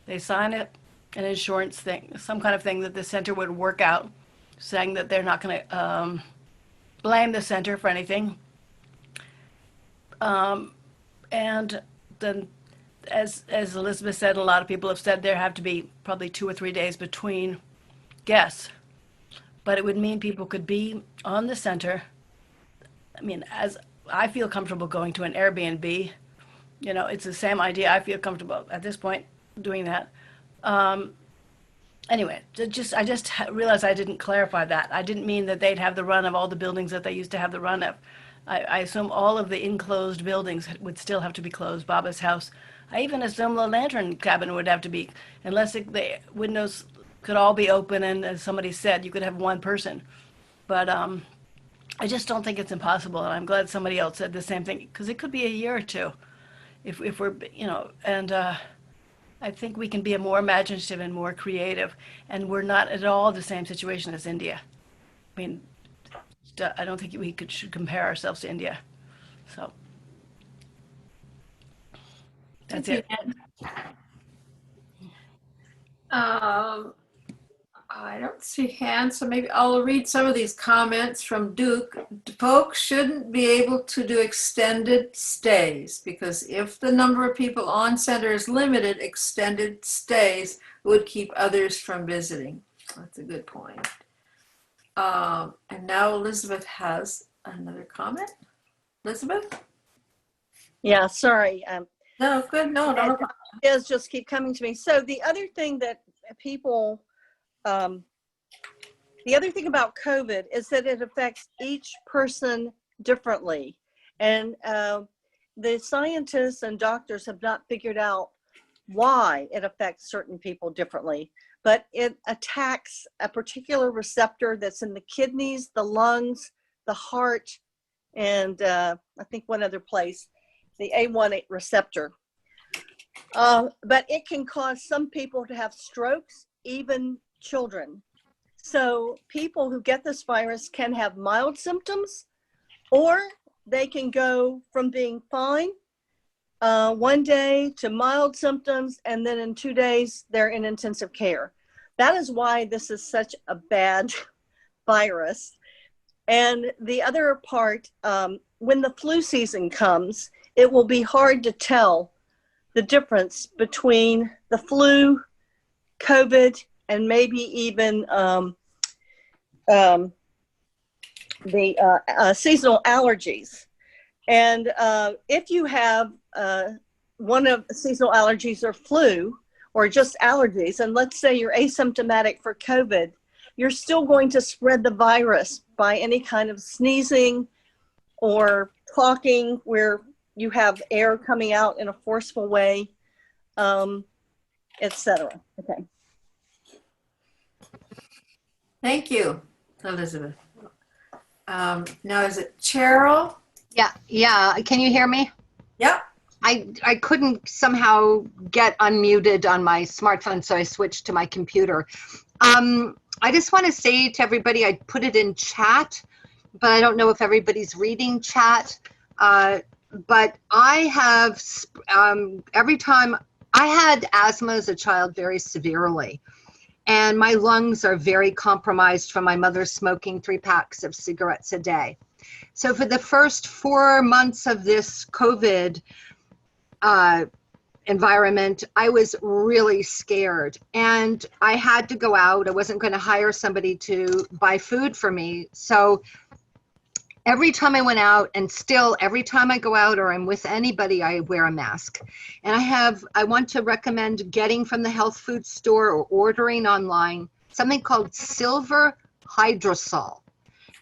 they sign an insurance thing, some kind of thing that the center would work out, saying that they're not going to blame the center for anything. And then, as Elizabeth said, a lot of people have said there have to be probably 2 or 3 days between guests. But it would mean people could be on the center. I mean, as I feel comfortable going to an Airbnb, it's the same idea. I feel comfortable at this point doing that. Anyway, I just realized I didn't clarify that. I didn't mean that they'd have the run of all the buildings that they used to have the run of. I assume all of the enclosed buildings would still have to be closed. Baba's house. I even assume the lantern cabin would have to be, unless the windows could all be open and, as somebody said, you could have one person. But I just don't think it's impossible, and I'm glad somebody else said the same thing, because it could be a year or two if we're, and I think we can be more imaginative and more creative, and we're not at all the same situation as India. I mean, I don't think we should compare ourselves to India. So that's it. I don't see hands, so maybe I'll read some of these comments from Duke. Folks shouldn't be able to do extended stays because if the number of people on center is limited, extended stays would keep others from visiting. That's a good point. And now Elizabeth has another comment. Elizabeth? Yeah, sorry. No, good. No, no. Ideas just keep coming to me. So the other thing that people, the other thing about COVID is that it affects each person differently. And the scientists and doctors have not figured out why it affects certain people differently, but it attacks a particular receptor that's in the kidneys, the lungs, the heart, and I think one other place, the A1 receptor. But it can cause some people to have strokes, even children. So people who get this virus can have mild symptoms, or they can go from being fine 1 day to mild symptoms, and then in 2 days, they're in intensive care. That is why this is such a bad virus. And the other part, when the flu season comes, it will be hard to tell the difference between the flu, COVID, and maybe even the seasonal allergies. And if you have one of the seasonal allergies or flu, or just allergies, and let's say you're asymptomatic for COVID, you're still going to spread the virus by any kind of sneezing or talking where you have air coming out in a forceful way, etc. Okay. Thank you, Elizabeth. Now is it Cheryl? Yeah. Can you hear me? Yeah. I couldn't somehow get unmuted on my smartphone, so I switched to my computer. I just want to say to everybody, I put it in chat, but I don't know if everybody's reading chat. But I have, every time, I had asthma as a child very severely. And my lungs are very compromised from my mother smoking 3 packs of cigarettes a day. So for the first 4 months of this COVID environment, I was really scared, and I had to go out. I wasn't going to hire somebody to buy food for me. So every time I went out, and still every time I go out or I'm with anybody, I wear a mask. And I want to recommend getting from the health food store or ordering online something called silver hydrosol.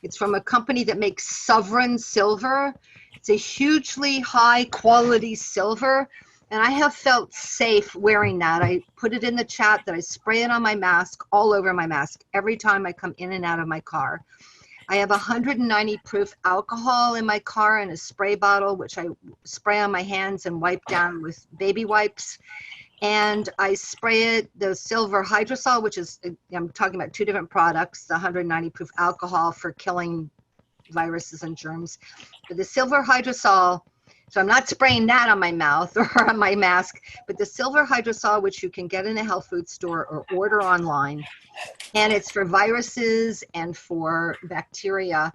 It's from a company that makes Sovereign silver. It's a hugely high quality silver, and I have felt safe wearing that. I put it in the chat that I spray it on my mask, all over my mask, every time I come in and out of my car. I have 190 proof alcohol in my car in a spray bottle, which I spray on my hands and wipe down with baby wipes. And I spray it, the silver hydrosol, which is, I'm talking about two different products, the 190 proof alcohol for killing viruses and germs. But the silver hydrosol, so I'm not spraying that on my mouth or on my mask, but the silver hydrosol, which you can get in a health food store or order online, and it's for viruses and for bacteria.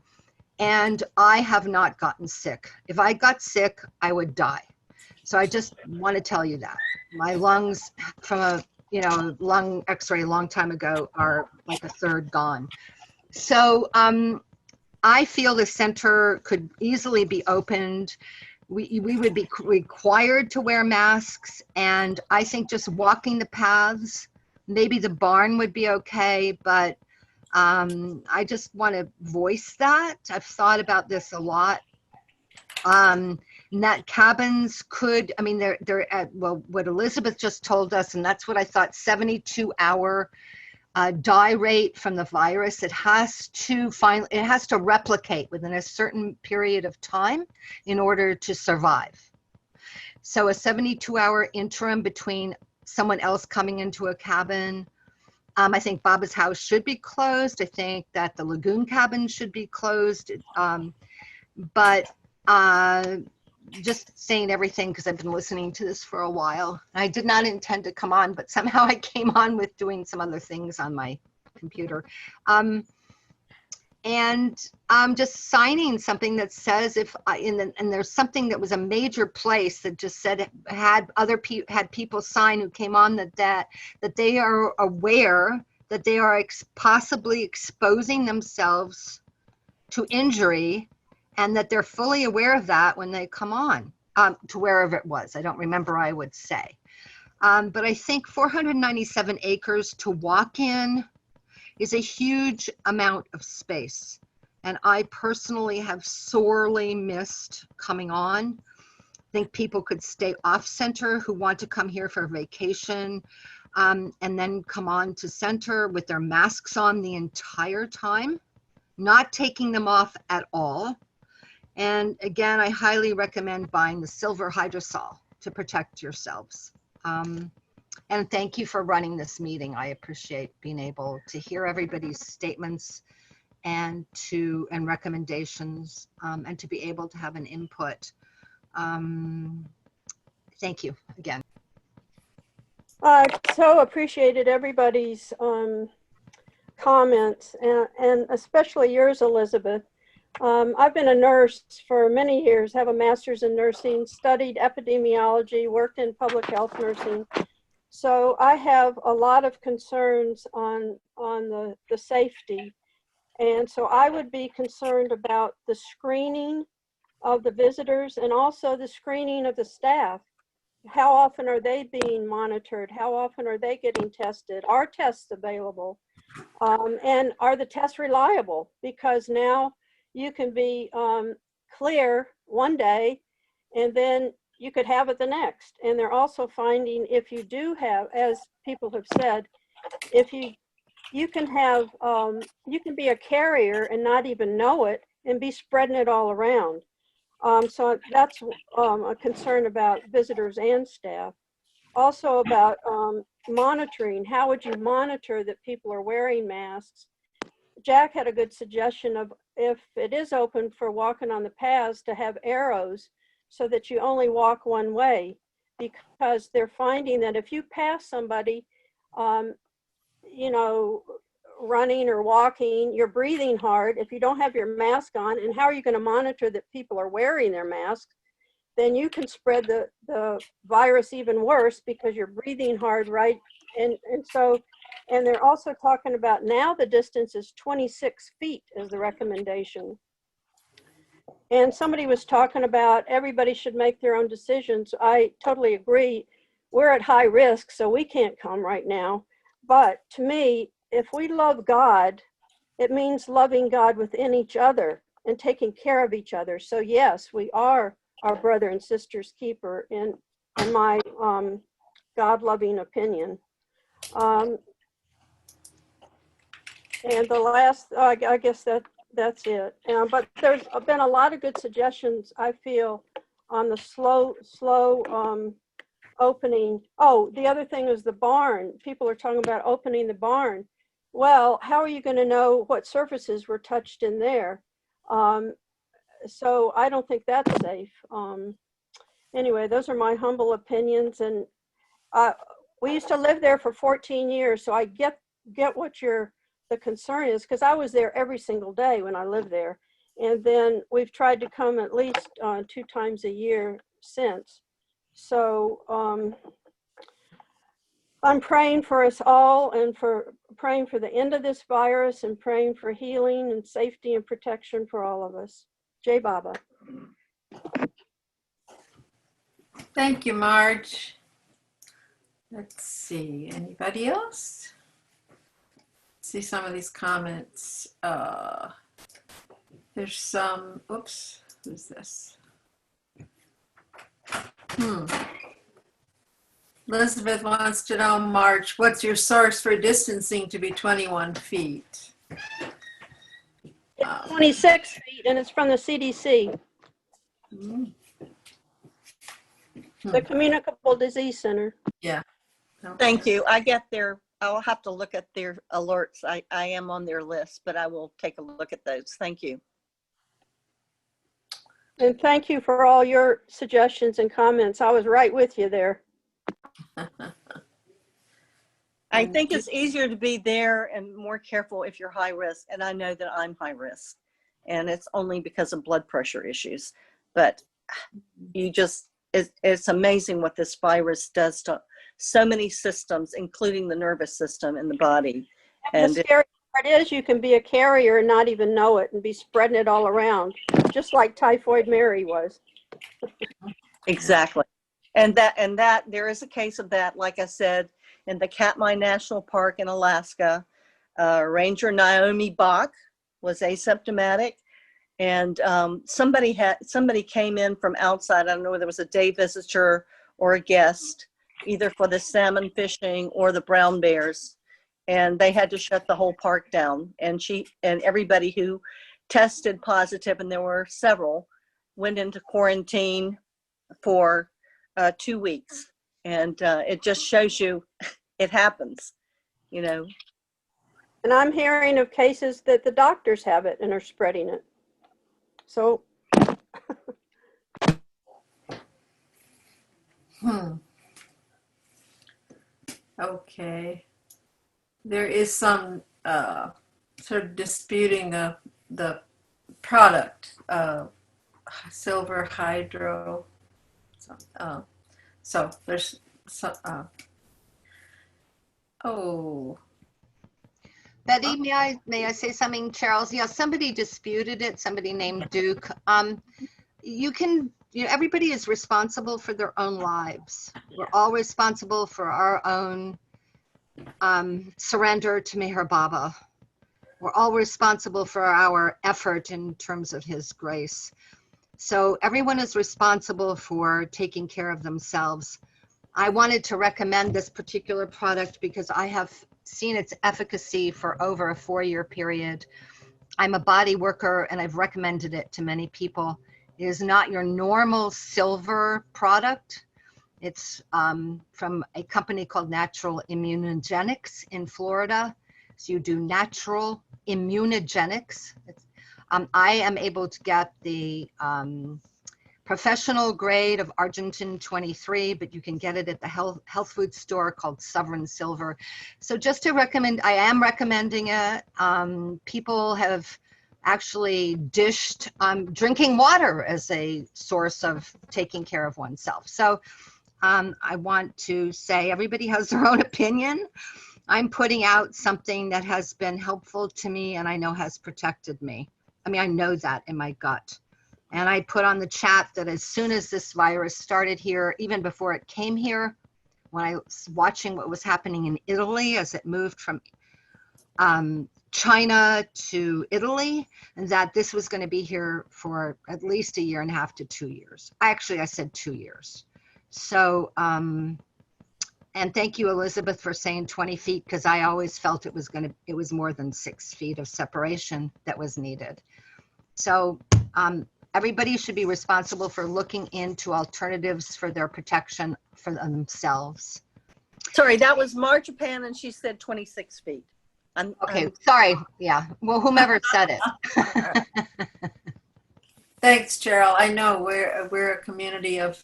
And I have not gotten sick. If I got sick, I would die. So I just want to tell you that. My lungs from a lung x-ray a long time ago are like a third gone. So I feel the center could easily be opened. We would be required to wear masks, and I think just walking the paths, maybe the barn would be okay, but I just want to voice that. I've thought about this a lot. That cabins could, I mean, they're at, well, what Elizabeth just told us, and that's what I thought, 72-hour die rate from the virus. It has to replicate within a certain period of time in order to survive. So a 72-hour interim between someone else coming into a cabin. I think Baba's house should be closed. I think that the lagoon cabin should be closed. But just saying everything because I've been listening to this for a while. I did not intend to come on, but somehow I came on with doing some other things on my computer. And I'm just signing something that says and there's something that was a major place that just said had people sign who came on that they are aware that they are possibly exposing themselves to injury, and that they're fully aware of that when they come on to wherever it was. I don't remember, I would say. But I think 497 acres to walk in is a huge amount of space. And I personally have sorely missed coming on. I think people could stay off center who want to come here for vacation and then come on to center with their masks on the entire time, not taking them off at all. And again, I highly recommend buying the silver hydrosol to protect yourselves. And thank you for running this meeting. I appreciate being able to hear everybody's statements and recommendations and to be able to have an input. Thank you again. I so appreciated everybody's comments and especially yours, Elizabeth. I've been a nurse for many years, have a master's in nursing, studied epidemiology, worked in public health nursing. So I have a lot of concerns on the safety. And so I would be concerned about the screening of the visitors and also the screening of the staff. How often are they being monitored? How often are they getting tested? Are tests available? And are the tests reliable? Because now you can be clear one day and then you could have it the next. And they're also finding if you do have, as people have said, if you can have, you can be a carrier and not even know it and be spreading it all around. So that's a concern about visitors and staff. Also about monitoring. How would you monitor that people are wearing masks? Jack had a good suggestion of if it is open for walking on the paths to have arrows so that you only walk one way, because they're finding that if you pass somebody, you know, running or walking, you're breathing hard if you don't have your mask on. And how are you going to monitor that people are wearing their masks? then you can spread the virus even worse because you're breathing hard, right? And they're also talking about now the distance is 26 feet is the recommendation. And somebody was talking about everybody should make their own decisions. I totally agree. We're at high risk, so we can't come right now. But to me, if we love God, it means loving God within each other and taking care of each other. So yes, we are our brother and sister's keeper in my God-loving opinion. And the last, I guess that's it. But there's been a lot of good suggestions, I feel, on the slow opening. Oh, the other thing is the barn. People are talking about opening the barn. Well, how are you going to know what surfaces were touched in there? So I don't think that's safe. Anyway, those are my humble opinions. And we used to live there for 14 years, so I get what the concern is, because I was there every single day when I lived there. And then we've tried to come at least 2 times a year since. So I'm praying for us all and for praying for the end of this virus and praying for healing and safety and protection for all of us. Jai Baba. Thank you, Marge. Let's see, anybody else? See some of these comments. There's some, oops, who's this? Elizabeth wants to know, Marge, what's your source for distancing to be 21 feet? 26 feet, and it's from the CDC. The Communicable Disease Center. Yeah. Thank you. I get their, I'll have to look at their alerts. I am on their list, but I will take a look at those. Thank you. And thank you for all your suggestions and comments. I was right with you there. I think it's easier to be there and more careful if you're high risk. And I know that I'm high risk, and it's only because of blood pressure issues. But you just, it's amazing what this virus does to so many systems, including the nervous system in the body. And the scary part is you can be a carrier and not even know it and be spreading it all around, just like Typhoid Mary was. Exactly. And that there is a case of that, like I said, in the Katmai National Park in Alaska. Ranger Naomi Bach was asymptomatic, and somebody came in from outside. I don't know whether it was a day visitor or a guest, either for the salmon fishing or the brown bears, and they had to shut the whole park down. And everybody who tested positive, and there were several, went into quarantine for 2 weeks. And it just shows you it happens, you know. And I'm hearing of cases that the doctors have it and are spreading it. So. Okay. There is some sort of disputing the product, silver hydro. So there's some, Betty, may I say something, Charles? Yeah, somebody disputed it. Somebody named Duke. Everybody is responsible for their own lives. We're all responsible for our own surrender to Meher Baba. We're all responsible for our effort in terms of his grace. So everyone is responsible for taking care of themselves. I wanted to recommend this particular product because I have seen its efficacy for over a 4-year period. I'm a body worker and I've recommended it to many people. It is not your normal silver product. It's from a company called Natural Immunogenics in Florida. So you do natural immunogenics. I am able to get the professional grade of Argentine 23, but you can get it at the health food store called Sovereign Silver. So just to recommend, I am recommending it. People have actually dished drinking water as a source of taking care of oneself. So I want to say everybody has their own opinion. I'm putting out something that has been helpful to me and I know has protected me. I mean, I know that in my gut. And I put on the chat that as soon as this virus started here, even before it came here, when I was watching what was happening in Italy as it moved from China to Italy, and that this was going to be here for at least 1.5 years to 2 years. Actually, I said 2 years. So, and thank you, Elizabeth, for saying 20 feet, because I always felt it was more than 6 feet of separation that was needed. So everybody should be responsible for looking into alternatives for their protection for themselves. Sorry, that was Marchpan, and she said 26 feet. Okay, sorry. Yeah, well, whomever said it. Thanks, Cheryl. I know we're a community of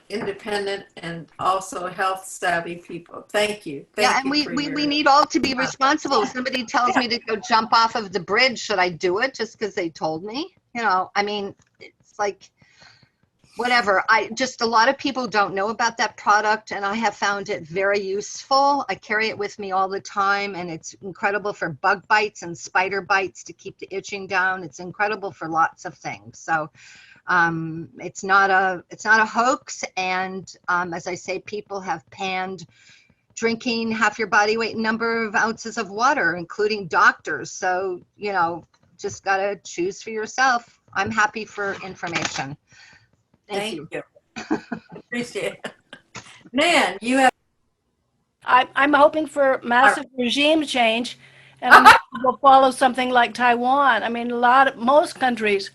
independent and also health savvy people. Thank you. Yeah, and we need all to be responsible. If somebody tells me to go jump off of the bridge, should I do it just because they told me? You know, I mean, it's like, whatever. A lot of people don't know about that product, and I have found it very useful. I carry it with me all the time, and it's incredible for bug bites and spider bites to keep the itching down. It's incredible for lots of things. So it's not a hoax. And as I say, people have panned drinking half your body weight number of ounces of water, including doctors. So, you know, just got to choose for yourself. I'm happy for information. Thank you. Appreciate it. Nan, you have. I'm hoping for massive regime change, and we'll follow something like Taiwan. I mean, most countries,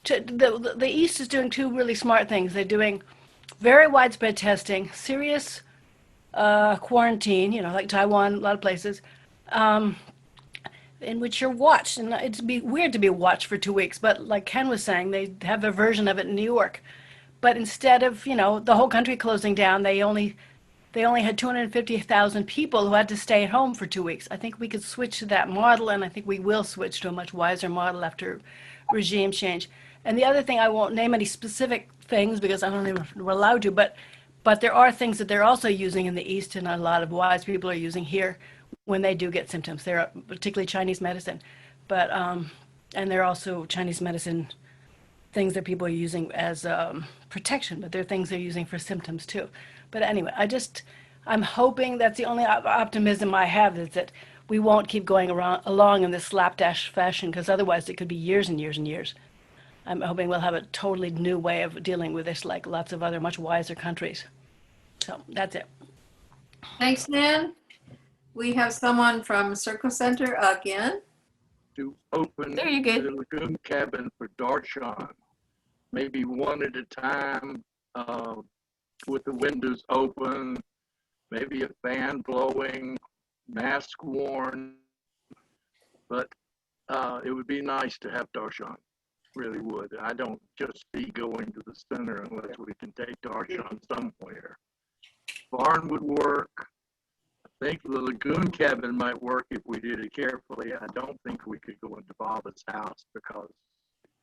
the East is doing two really smart things. They're doing very widespread testing, serious quarantine, you know, like Taiwan, a lot of places, in which you're watched. And it'd be weird to be watched for 2 weeks, but like Ken was saying, they have a version of it in New York. But instead of, you know, the whole country closing down, they only had 250,000 people who had to stay at home for 2 weeks. I think we could switch to that model, and I think we will switch to a much wiser model after regime change. And the other thing, I won't name any specific things because I don't even we're allowed to, but there are things that they're also using in the East, and a lot of wise people are using here when they do get symptoms. They're particularly Chinese medicine, but and they're also Chinese medicine things that people are using as protection, but they're things they're using for symptoms too. But anyway, I'm hoping that's the only optimism I have, is that we won't keep going along in this slapdash fashion, because otherwise it could be years and years and years. I'm hoping we'll have a totally new way of dealing with this, like lots of other much wiser countries. So that's it. Thanks, Nan. We have someone from Circle Center again. To open There, you're good. the lagoon cabin for Darshan, maybe one at a time, with the windows open, maybe a fan blowing, mask worn, but it would be nice to have Darshan, really would. I don't just see going to the center unless we can take Darshan somewhere. Barn would work. I think the lagoon cabin might work if we did it carefully. I don't think we could go into Baba's house because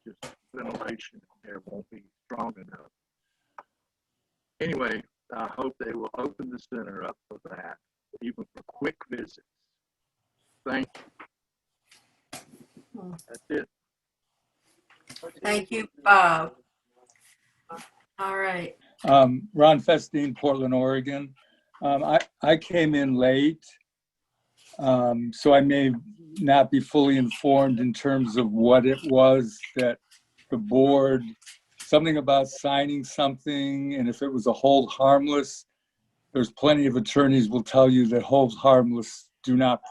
just ventilation in there won't be strong enough. Anyway, I hope they will open the center up for that, even for quick visits. Thank you. That's it. Thank you, Bob. All right. Ron Festine, Portland, Oregon. I came in late, so I may not be fully informed in terms of what it was that the board, something about signing something, and if it was a hold harmless. There's plenty of attorneys will tell you that hold harmless do not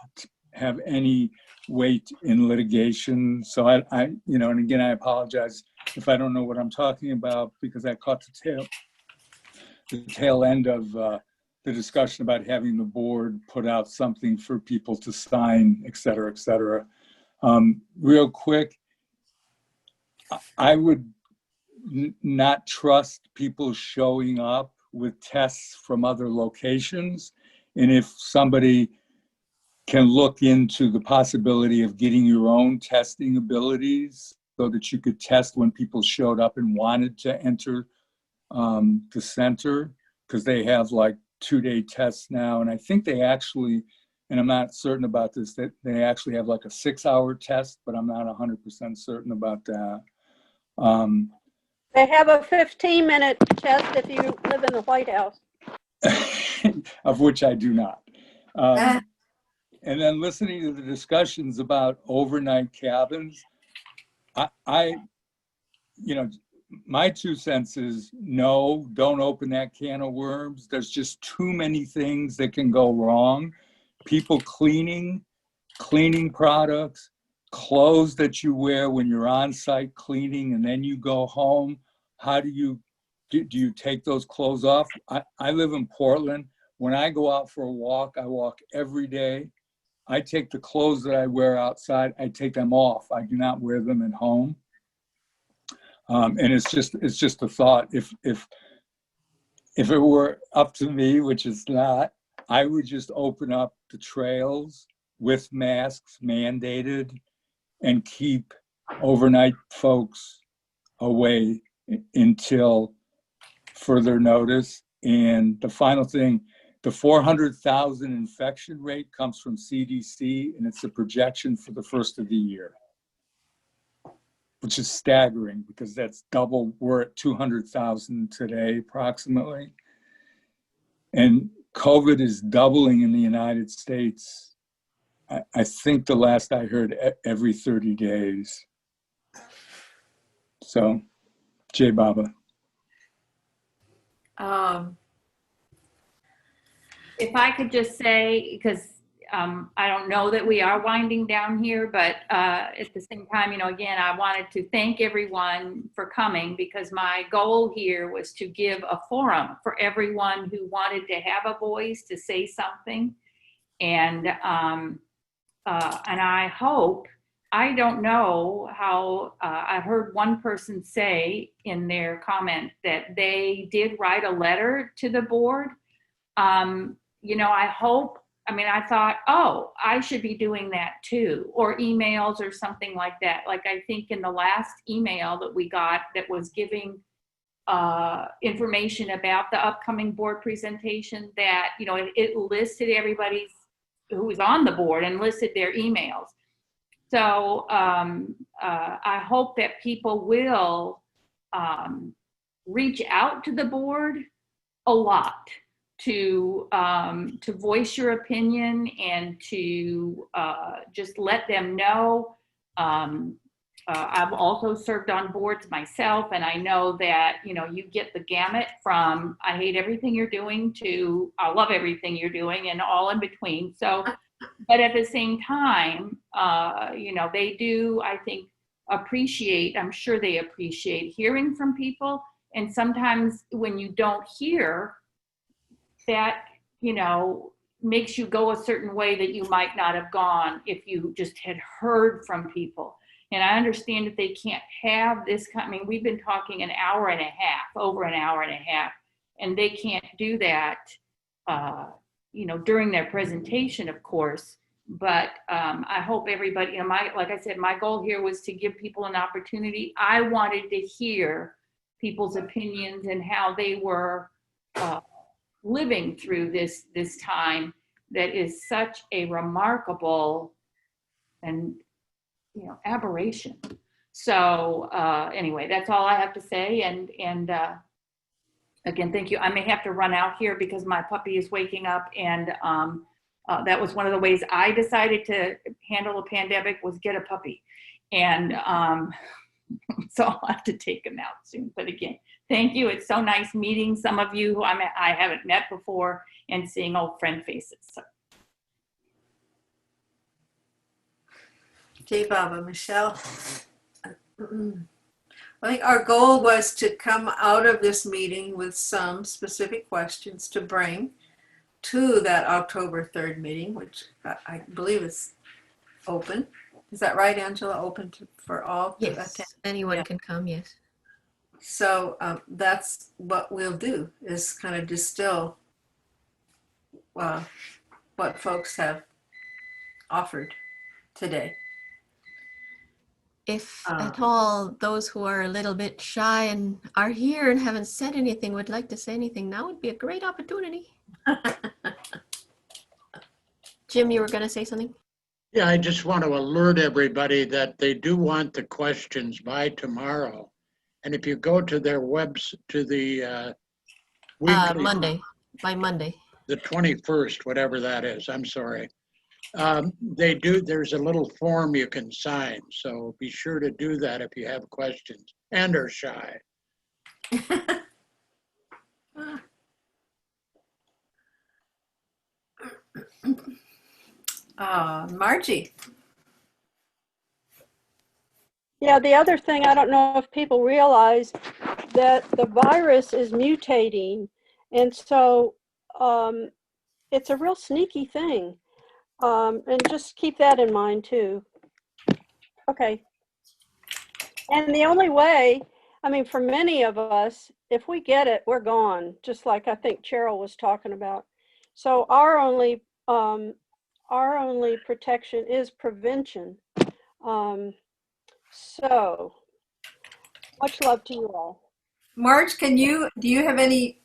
have any weight in litigation. So I you know, and again, I apologize if I don't know what I'm talking about, because I caught the tail end of the discussion about having the board put out something for people to sign, et cetera, et cetera. Real quick, I would not trust people showing up with tests from other locations. And if somebody can look into the possibility of getting your own testing abilities so that you could test when people showed up and wanted to enter the center, because they have like 2-day tests now. And I think they actually, and I'm not certain about this, that they actually have like a 6-hour test, but I'm not 100% certain about that. They have a 15-minute test if you live in the White House. Of which I do not. And then listening to the discussions about overnight cabins, I you know, my 2 cents is no, don't open that can of worms. There's just too many things that can go wrong. People cleaning products, clothes that you wear when you're on site cleaning and then you go home. How do you take those clothes off? I live in Portland. When I go out for a walk, I walk every day. I take the clothes that I wear outside, I take them off. I do not wear them at home. And it's just a thought. If it were up to me, which it's not, I would just open up the trails with masks mandated and keep overnight folks away until further notice. And the final thing, the 400,000 infection rate comes from CDC, and it's a projection for the first of the year, which is staggering because that's double. We're at 200,000 today, approximately. And COVID is doubling in the United States. I think the last I heard, every 30 days. So, Jay Baba. If I could just say, because I don't know that we are winding down here, but at the same time, again, I wanted to thank everyone for coming, because my goal here was to give a forum for everyone who wanted to have a voice to say something. And I hope, I don't know how, I heard one person say in their comment that they did write a letter to the board. I hope, I thought, oh, I should be doing that too, or emails or something like that. Like I think in the last email that we got that was giving information about the upcoming board presentation, that, it listed everybody's who was on the board and listed their emails. So I hope that people will reach out to the board a lot to voice your opinion and to just let them know. I've also served on boards myself, and I know that, you get the gamut from I hate everything you're doing to I love everything you're doing and all in between. So, but at the same time, they do, I think, appreciate, I'm sure they appreciate hearing from people. And sometimes when you don't hear, that, makes you go a certain way that you might not have gone if you just had heard from people. And I understand that they can't have this, we've been talking an hour and a half, over an hour and a half, and they can't do that, during their presentation, of course. But I hope everybody, like I said, my goal here was to give people an opportunity. I wanted to hear people's opinions and how they were living through this time that is such a remarkable and aberration. So anyway, that's all I have to say. And again, thank you. I may have to run out here because my puppy is waking up, and that was one of the ways I decided to handle a pandemic, was get a puppy. And so I'll have to take him out soon. But again, thank you. It's so nice meeting some of you who I haven't met before and seeing old friend faces. So. Jay Baba, Michelle. I think our goal was to come out of this meeting with some specific questions to bring to that October 3rd meeting, which I believe is open. Is that right, Angela? Open for all? Yes, anyone can come, yes. So that's what we'll do, is kind of distill what folks have offered today. If at all those who are a little bit shy and are here and haven't said anything would like to say anything, now would be a great opportunity. Jim, you were going to say something? Yeah, I just want to alert everybody that they do want the questions by tomorrow. And if you go to their to the weekly, Monday, by Monday. the 21st, whatever that is, I'm sorry. There's a little form you can sign. So be sure to do that if you have questions and are shy. Margie. Yeah, the other thing, I don't know if people realize that the virus is mutating. And so it's a real sneaky thing. And just keep that in mind too. Okay. And the only way, I mean, for many of us, if we get it, we're gone, just like I think Cheryl was talking about. So our only protection is prevention. So much love to you all. Marge, do you have any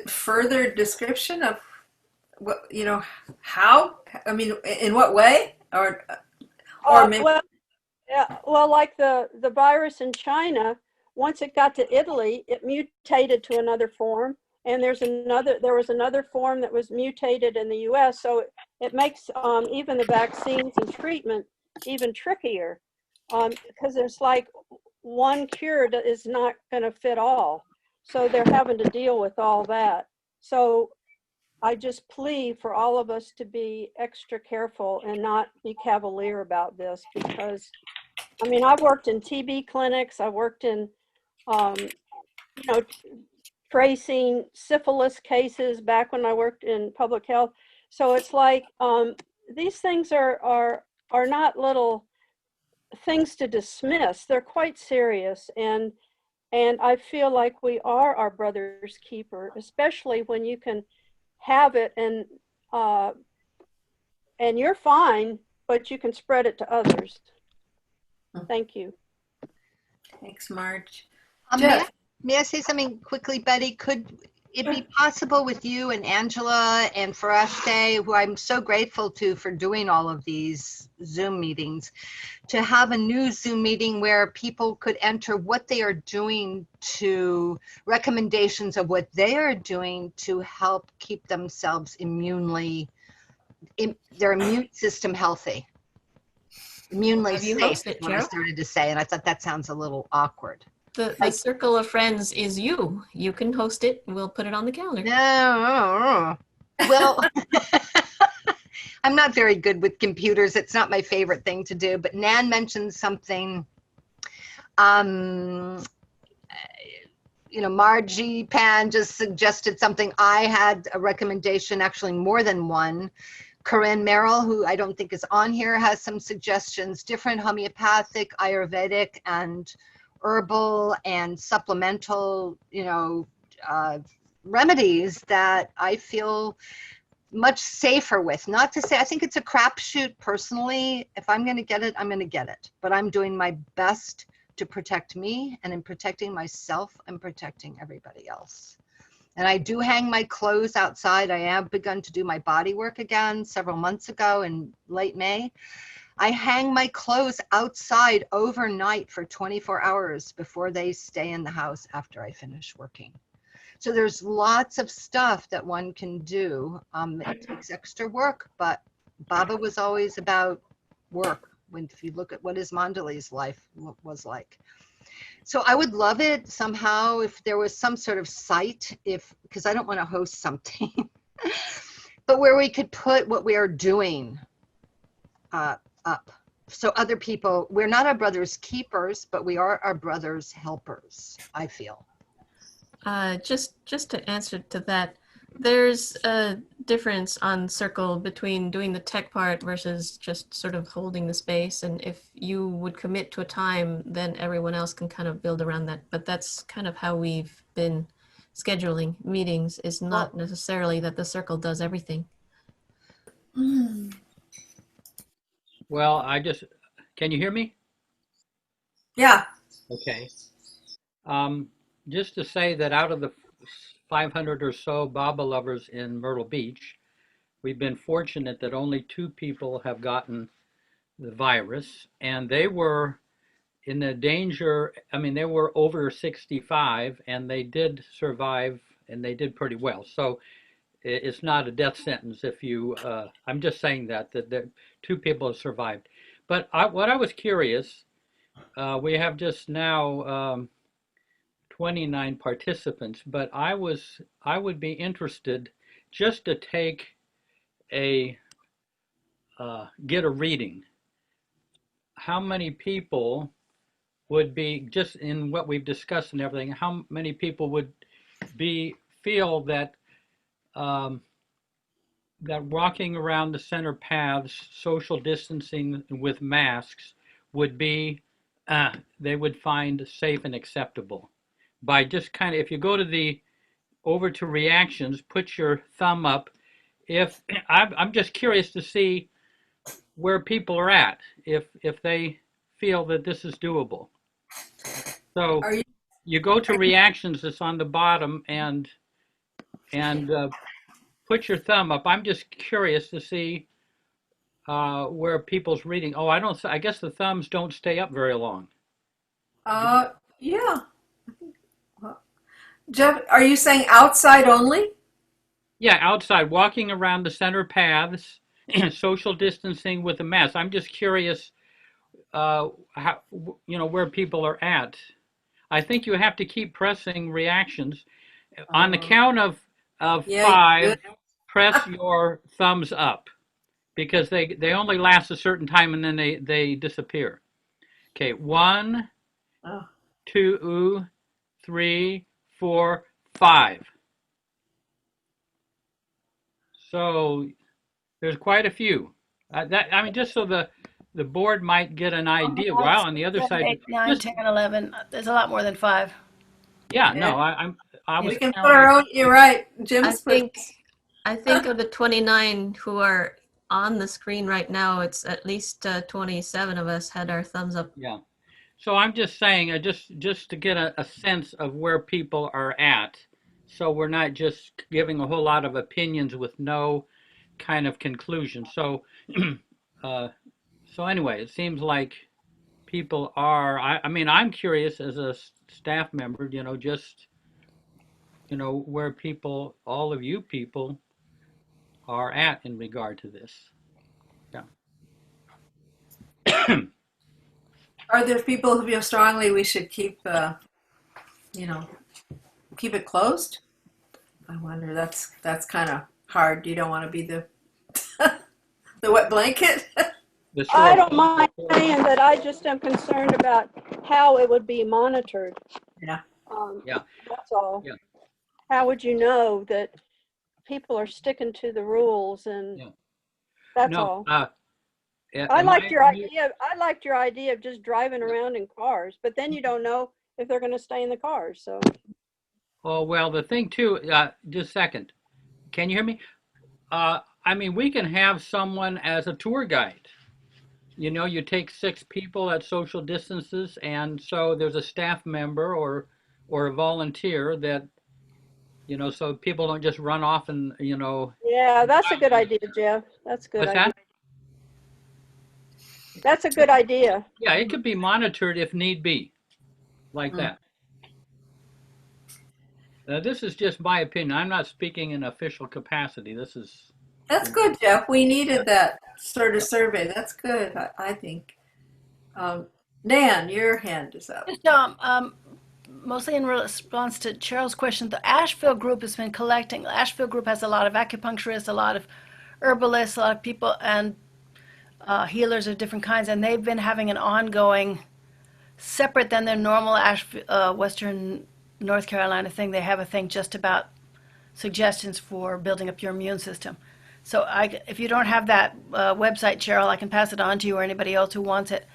further description of what, how, I mean, in what way, or maybe? Well, yeah, well, like the virus in China, once it got to Italy, it mutated to another form, and there was another form that was mutated in the US, so it makes even the vaccines and treatment even trickier, because there's like one cure that is not going to fit all, so they're having to deal with all that. So I just plead for all of us to be extra careful and not be cavalier about this, because I mean, I worked in TB clinics. I worked in, tracing syphilis cases back when I worked in public health. So it's like these things are not little things to dismiss. They're quite serious, and I feel like we are our brother's keeper, especially when you can have it and you're fine, but you can spread it to others. Thank you. Thanks, Marge. May I say something quickly, Betty? Could it be possible with you and Angela and Farashte, who I'm so grateful to for doing all of these Zoom meetings, to have a new Zoom meeting where people could enter what they are doing, to recommendations of what they are doing to help keep themselves their immune system healthy? Immunely safe, is what I started to say, and I thought that sounds a little awkward. The circle of friends is you. You can host it, and we'll put it on the calendar. No. Well, I'm not very good with computers. It's not my favorite thing to do, but Nan mentioned something. Margie Pan just suggested something. I had a recommendation, actually more than one. Corinne Merrill, who I don't think is on here, has some suggestions, different homeopathic, Ayurvedic, and herbal and supplemental, remedies that I feel much safer with. Not to say, I think it's a crapshoot personally. If I'm going to get it, I'm going to get it. But I'm doing my best to protect me, and in protecting myself, I'm protecting everybody else. And I do hang my clothes outside. I have begun to do my body work again several months ago in late May. I hang my clothes outside overnight for 24 hours before they stay in the house after I finish working. So there's lots of stuff that one can do. It takes extra work, but Baba was always about work. If you look at what his Mandali's life was like. So I would love it somehow if there was some sort of site, because I don't want to host something, but where we could put what we are doing up. So other people, we're not our brother's keepers, but we are our brother's helpers, I feel. Just to answer to that, there's a difference on Circle between doing the tech part versus just sort of holding the space. And if you would commit to a time, then everyone else can kind of build around that. But that's kind of how we've been scheduling meetings, is not necessarily that the Circle does everything. Well, can you hear me? Yeah. Okay. Just to say that out of the 500 or so Baba lovers in Myrtle Beach, we've been fortunate that only 2 people have gotten the virus, and they were in the danger. I mean, they were over 65 and they did survive and they did pretty well. So it's not a death sentence if you, I'm just saying that the 2 people have survived. But what I was curious, we have just now 29 participants, but I would be interested just to take get a reading. How many people would be, just in what we've discussed and everything, how many people would feel that that walking around the center paths, social distancing with masks would be, they would find safe and acceptable? By just kind of, if you go to over to reactions, put your thumb up. If I'm just curious to see where people are at, if they feel that this is doable. So you go to reactions that's on the bottom and put your thumb up. I'm just curious to see where people's reading. Oh, I guess the thumbs don't stay up very long. Yeah. Jeff, are you saying outside only? Yeah, outside, walking around the center paths, social distancing with a mask. I'm just curious how, where people are at. I think you have to keep pressing reactions. On the count of 5, press your thumbs up, because they only last a certain time and then they disappear. Okay, 1, 2, 3, 4, 5. So there's quite a few. I mean, just so the board might get an idea. Wow, on the other 7, side, 8, 9, 10, 11. There's a lot more than 5. Yeah, no, I was. We can put our own. You're right, Jim. I think of the 29 who are on the screen right now, it's at least 27 of us had our thumbs up. Yeah. So I'm just saying, just to get a sense of where people are at, so we're not just giving a whole lot of opinions with no kind of conclusion. So, so anyway, it seems like people are. I mean, I'm curious as a staff member, just where people, all of you people, are at in regard to this. Yeah. Are there people who feel strongly we should keep keep it closed? I wonder. That's kind of hard. You don't want to be the the wet blanket. I don't mind saying that I just am concerned about how it would be monitored. Yeah. Yeah. That's all. Yeah. How would you know that people are sticking to the rules? And that's all. I liked your idea. I liked your idea of just driving around in cars, but then you don't know if they're going to stay in the cars. So. Oh, well, the thing too, just a second. Can you hear me? I mean, we can have someone as a tour guide. You take 6 people at social distances, and so there's a staff member or a volunteer that, so people don't just run off and, Yeah, that's a good idea, Jeff. That's a good What's idea. that? That's a good idea. Yeah, it could be monitored if need be, like that. This is just my opinion. I'm not speaking in official capacity. This is. That's good, Jeff. We needed that sort of survey. That's good, I think. Dan, your hand is up. Mostly in response to Cheryl's question, the Asheville group has been collecting. The Asheville group has a lot of acupuncturists, a lot of herbalists, a lot of people, and healers of different kinds, and they've been having an ongoing, separate than their normal Western North Carolina thing. They have a thing just about suggestions for building up your immune system. So if you don't have that website, Cheryl, I can pass it on to you or anybody else who wants it.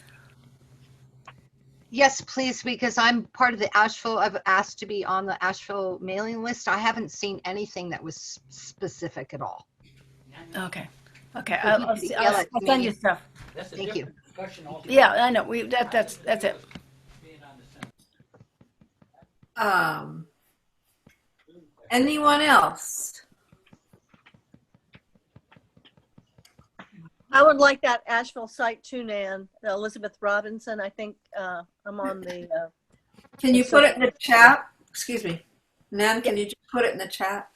Yes, please, because I'm part of the Asheville. I've asked to be on the Asheville mailing list. I haven't seen anything that was specific at all. Okay. Okay, So he I'll, could see- yell at I'll send me. you stuff. Thank you. Yeah, I know. That's it. Anyone else? I would like that Asheville site too, Nan. Elizabeth Robinson, I think I'm on the. Can you put it in the chat? Excuse me. Nan, can you just put it in the chat?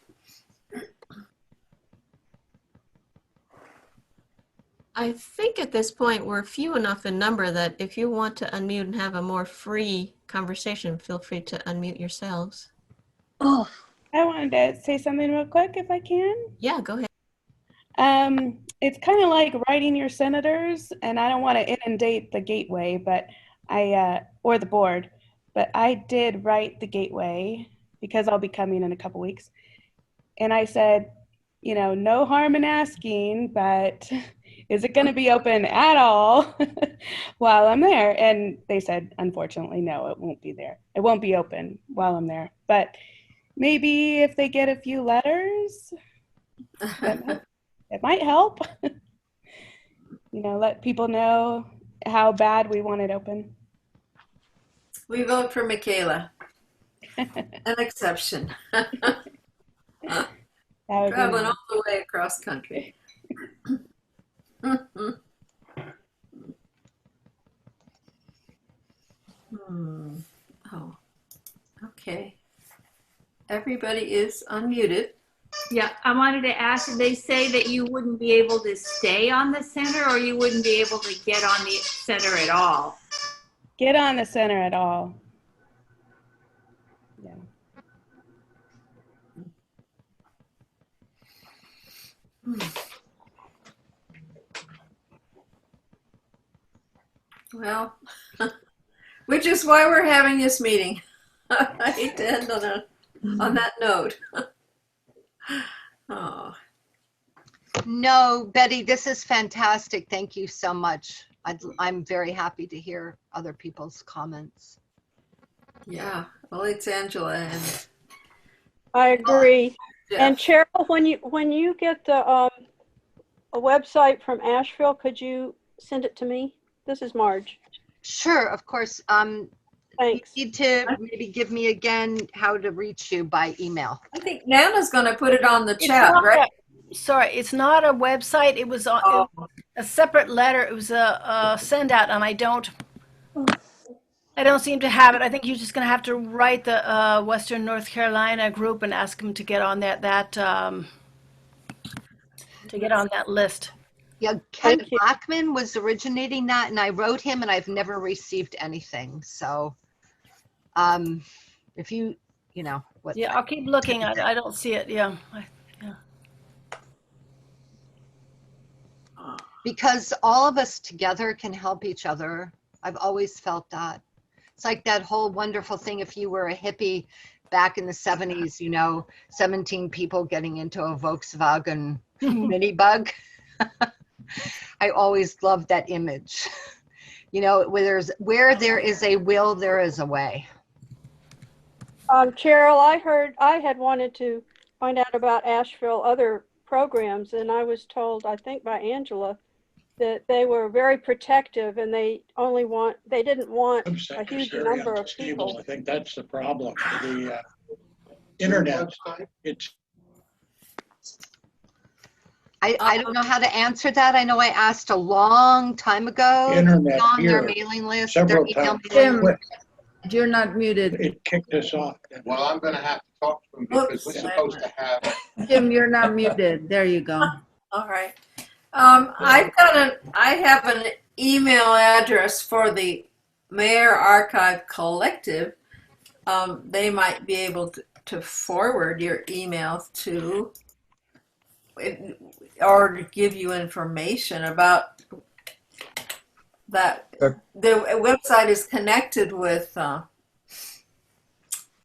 I think at this point we're few enough in number that if you want to unmute and have a more free conversation, feel free to unmute yourselves. Oh, I wanted to say something real quick if I can. Yeah, go ahead. It's kind of like writing your senators, and I don't want to inundate the gateway, but or the board, but I did write the gateway because I'll be coming in a couple weeks. And I said, you know, no harm in asking, but is it going to be open at all while I'm there? And they said, unfortunately, no, it won't be there. It won't be open while I'm there. But maybe if they get a few letters, it might help. You know, let people know how bad we want it open. We vote for Michaela. An exception. Traveling all the way across country. Oh, okay. Everybody is unmuted. Yeah, I wanted to ask, did they say that you wouldn't be able to stay on the center or you wouldn't be able to get on the center at all? Get on the center at all. Yeah. Well, which is why we're having this meeting. I hate to end on that note. Oh. No, Betty, this is fantastic. Thank you so much. I'm very happy to hear other people's comments. Yeah, well, it's Angela and I agree. Jeff. And Cheryl, when you get the a website from Asheville, could you send it to me? This is Marge. Sure, of course. Thanks. You need to maybe give me again how to reach you by email. I think Nana's going to put it on the It's chat, not right? Sorry, it's not a website. It was on a separate letter. It was a send out, and I don't seem to have it. I think you're just going to have to write the Western North Carolina group and ask them to get on to get on that list. Yeah, Ken Blackman was originating that, and I wrote him, and I've never received anything. So, if you know what? Yeah, I'll keep looking. I don't see it. Yeah. Because all of us together can help each other. I've always felt that. It's like that whole wonderful thing. If you were a hippie back in the 70s, you know, 17 people getting into a Volkswagen mini bug. I always loved that image. You know, where there is a will, there is a way. Cheryl, I had wanted to find out about Asheville other programs, and I was told, I think by Angela, that they were very protective and they didn't want a huge number of people. I think that's the problem. The internet, I don't know how to answer that. I know I asked a long time ago. Internet on their here mailing list. several their email times. mailing list. You're not muted. It kicked us off. Well, I'm going to have to talk to him because we're supposed to have. Jim, you're not muted. There you go. All right. I have an email address for the Mayor Archive Collective. They might be able to forward your email to, or to give you information about that. The website is connected with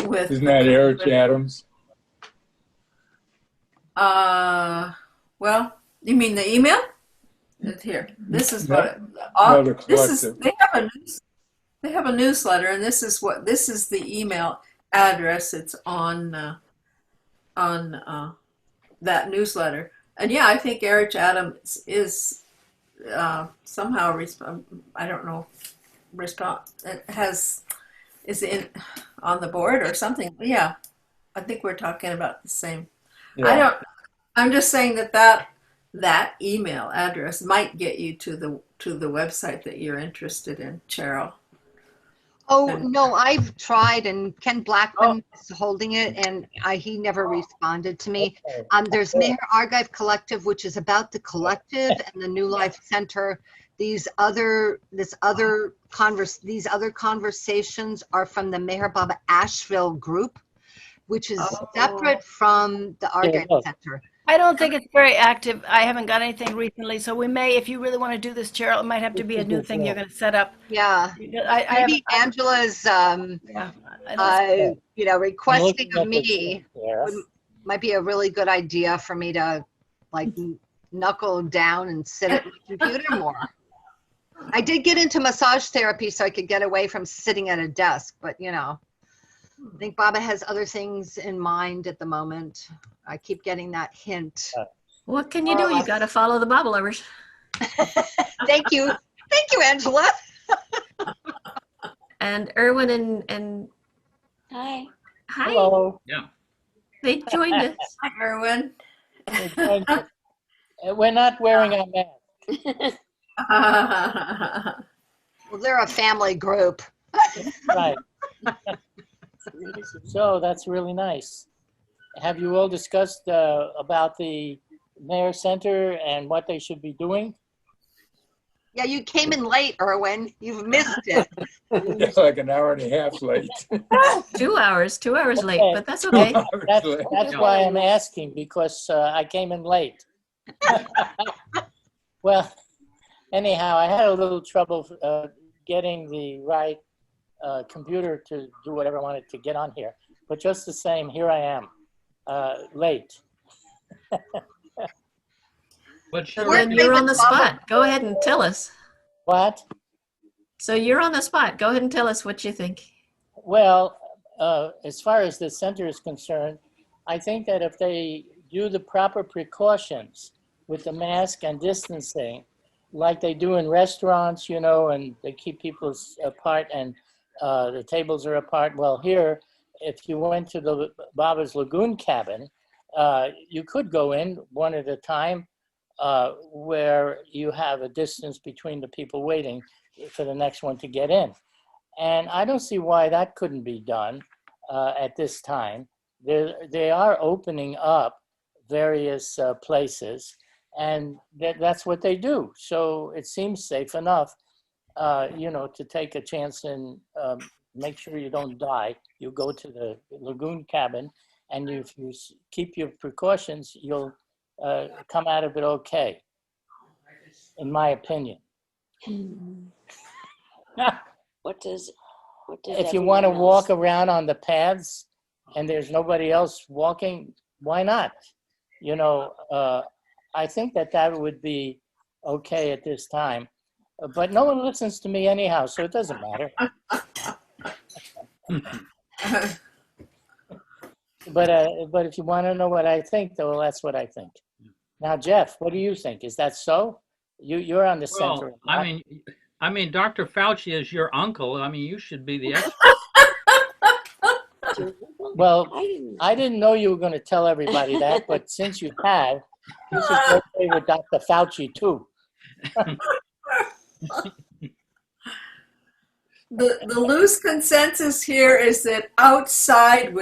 Isn't that Eric Adams? Well, you mean the email? It's here. This is what this is. They have a newsletter, and this is the email address. It's on that newsletter. And yeah, I think Erich Adams is somehow I don't know, is in on the board or something. Yeah, I think we're talking about the same. Yeah. I'm just saying that email address might get you to the website that you're interested in, Cheryl. Oh, And- no, I've tried, and Ken Blackman is holding it, and he never responded to me. There's Mayor Archive Collective, which is about the collective and the New Life Center. These other conversations are from the Meher Baba Asheville group, which is separate from the Archive Center. I don't think it's very active. I haven't got anything recently, so we may, if you really want to do this, Cheryl, it might have to be a new thing you're going to set up. Yeah, maybe Angela's, requesting of me might be a really good idea for me to like knuckle down and sit at my computer more. I did get into massage therapy so I could get away from sitting at a desk, but I think Baba has other things in mind at the moment. I keep getting that hint. What can you do? You got to follow the Bible lovers. Thank you. Thank you, Angela. And Erwin and Hi. Hi. Hello. Yeah. They joined us. Hi, Erwin. We're not wearing our masks. Well, they're a family group. Right. So that's really nice. Have you all discussed about the Mayor Center and what they should be doing? Yeah, you came in late, Erwin. You've missed it. It's like an hour and a half late. 2 hours late, but that's okay. That's why I'm asking, because I came in late. Well, anyhow, I had a little trouble getting the right computer to do whatever I wanted to get on here. But just the same, here I am, late. So then you're on the spot. Go ahead and tell us. What? So you're on the spot. Go ahead and tell us what you think. Well, as far as the center is concerned, I think that if they do the proper precautions with the mask and distancing, like they do in restaurants, and they keep people apart and the tables are apart. Well, here, if you went to the Baba's Lagoon cabin, you could go in one at a time, where you have a distance between the people waiting for the next one to get in. And I don't see why that couldn't be done at this time. They are opening up various places, and that's what they do. So it seems safe enough, to take a chance and make sure you don't die. You go to the lagoon cabin, and if you keep your precautions, you'll come out of it okay, in my opinion. What does If you want to walk around on the paths and there's nobody else walking, why not? I think that would be okay at this time. But no one listens to me anyhow, so it doesn't matter. But if you want to know what I think, though, that's what I think. Now, Jeff, what do you think? Is that so? You're on the center. Well, I mean, Dr. Fauci is your uncle. I mean, you should be the expert. Well, I didn't know you were going to tell everybody that, but since you have, you should go play with Dr. Fauci too. The loose consensus here is that outside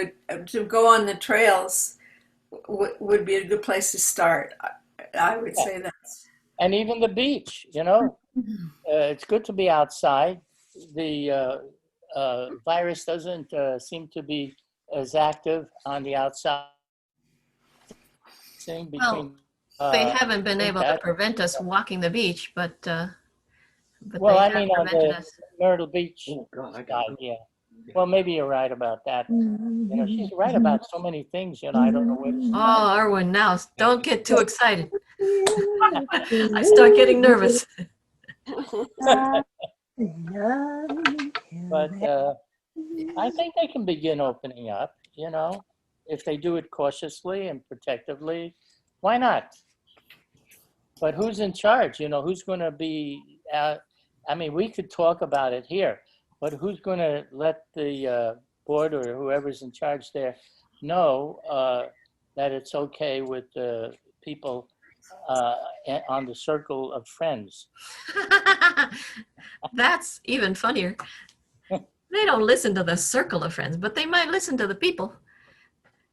to go on the trails would be a good place to start. I would say that. And even the beach, it's good to be outside. The virus doesn't seem to be as active on the outside. Well, they haven't been able to prevent us walking the beach, but well, they I have mean, on prevented the us. Myrtle Beach side, yeah. Well, maybe you're right about that. She's right about so many things, I don't know where to start. Oh, Erwin, now don't get too excited. I start getting nervous. But I think they can begin opening up, if they do it cautiously and protectively. Why not? But who's in charge? You know, who's going to be, I mean, we could talk about it here, but who's going to let the board or whoever's in charge there know that it's okay with the people on the circle of friends? That's even funnier. They don't listen to the circle of friends, but they might listen to the people.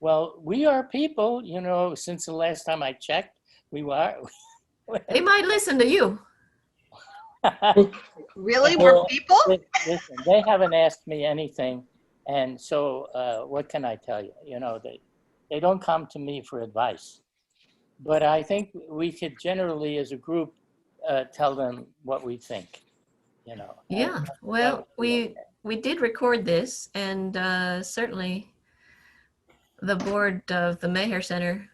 Well, we are people, you know, since the last time I checked, we were. They might listen to you. Really? We're people? Listen, they haven't asked me anything. And so what can I tell you? You know, they don't come to me for advice. But I think we could generally, as a group, tell them what we think, you know. Yeah, well, we did record this, and certainly the board of the Meher Center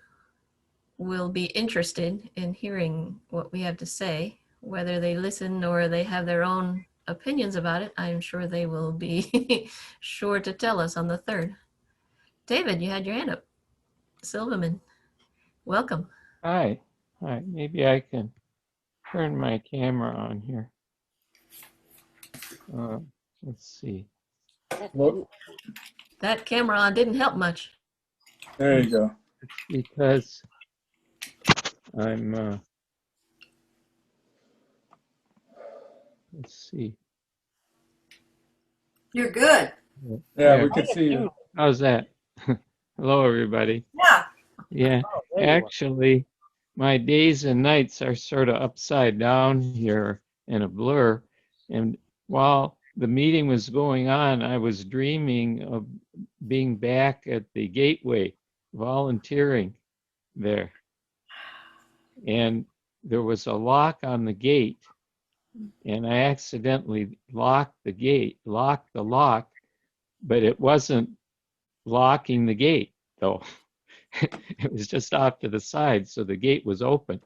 will be interested in hearing what we have to say. Whether they listen or they have their own opinions about it, I'm sure they will be sure to tell us on the 3rd. David, you had your hand up. Silverman, welcome. Hi. Hi. Maybe I can turn my camera on here. Let's see. That camera on didn't help much. There you go. It's because I'm, let's see. You're good. Yeah, we can see you. How's that? Hello, everybody. Yeah. Yeah, actually, my days and nights are sort of upside down here in a blur. And while the meeting was going on, I was dreaming of being back at the gateway, volunteering there. And there was a lock on the gate, and I accidentally locked the lock, but it wasn't locking the gate, though. It was just off to the side, so the gate was open.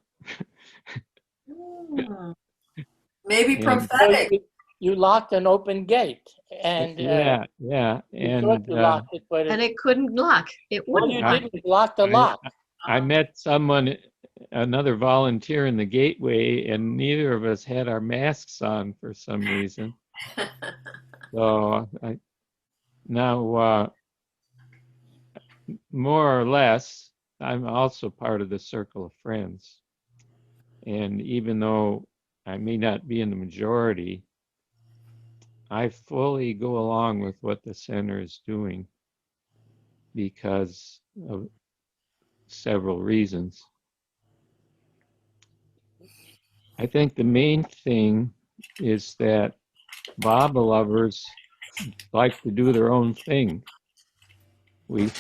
Maybe prophetic. You locked an open gate, and yeah, you thought you locked it, but it couldn't lock. It wouldn't. You didn't lock the lock. I met another volunteer in the gateway, and neither of us had our masks on for some reason. So now, more or less, I'm also part of the circle of friends. And even though I may not be in the majority, I fully go along with what the center is doing because of several reasons. I think the main thing is that Baba lovers like to do their own thing. We're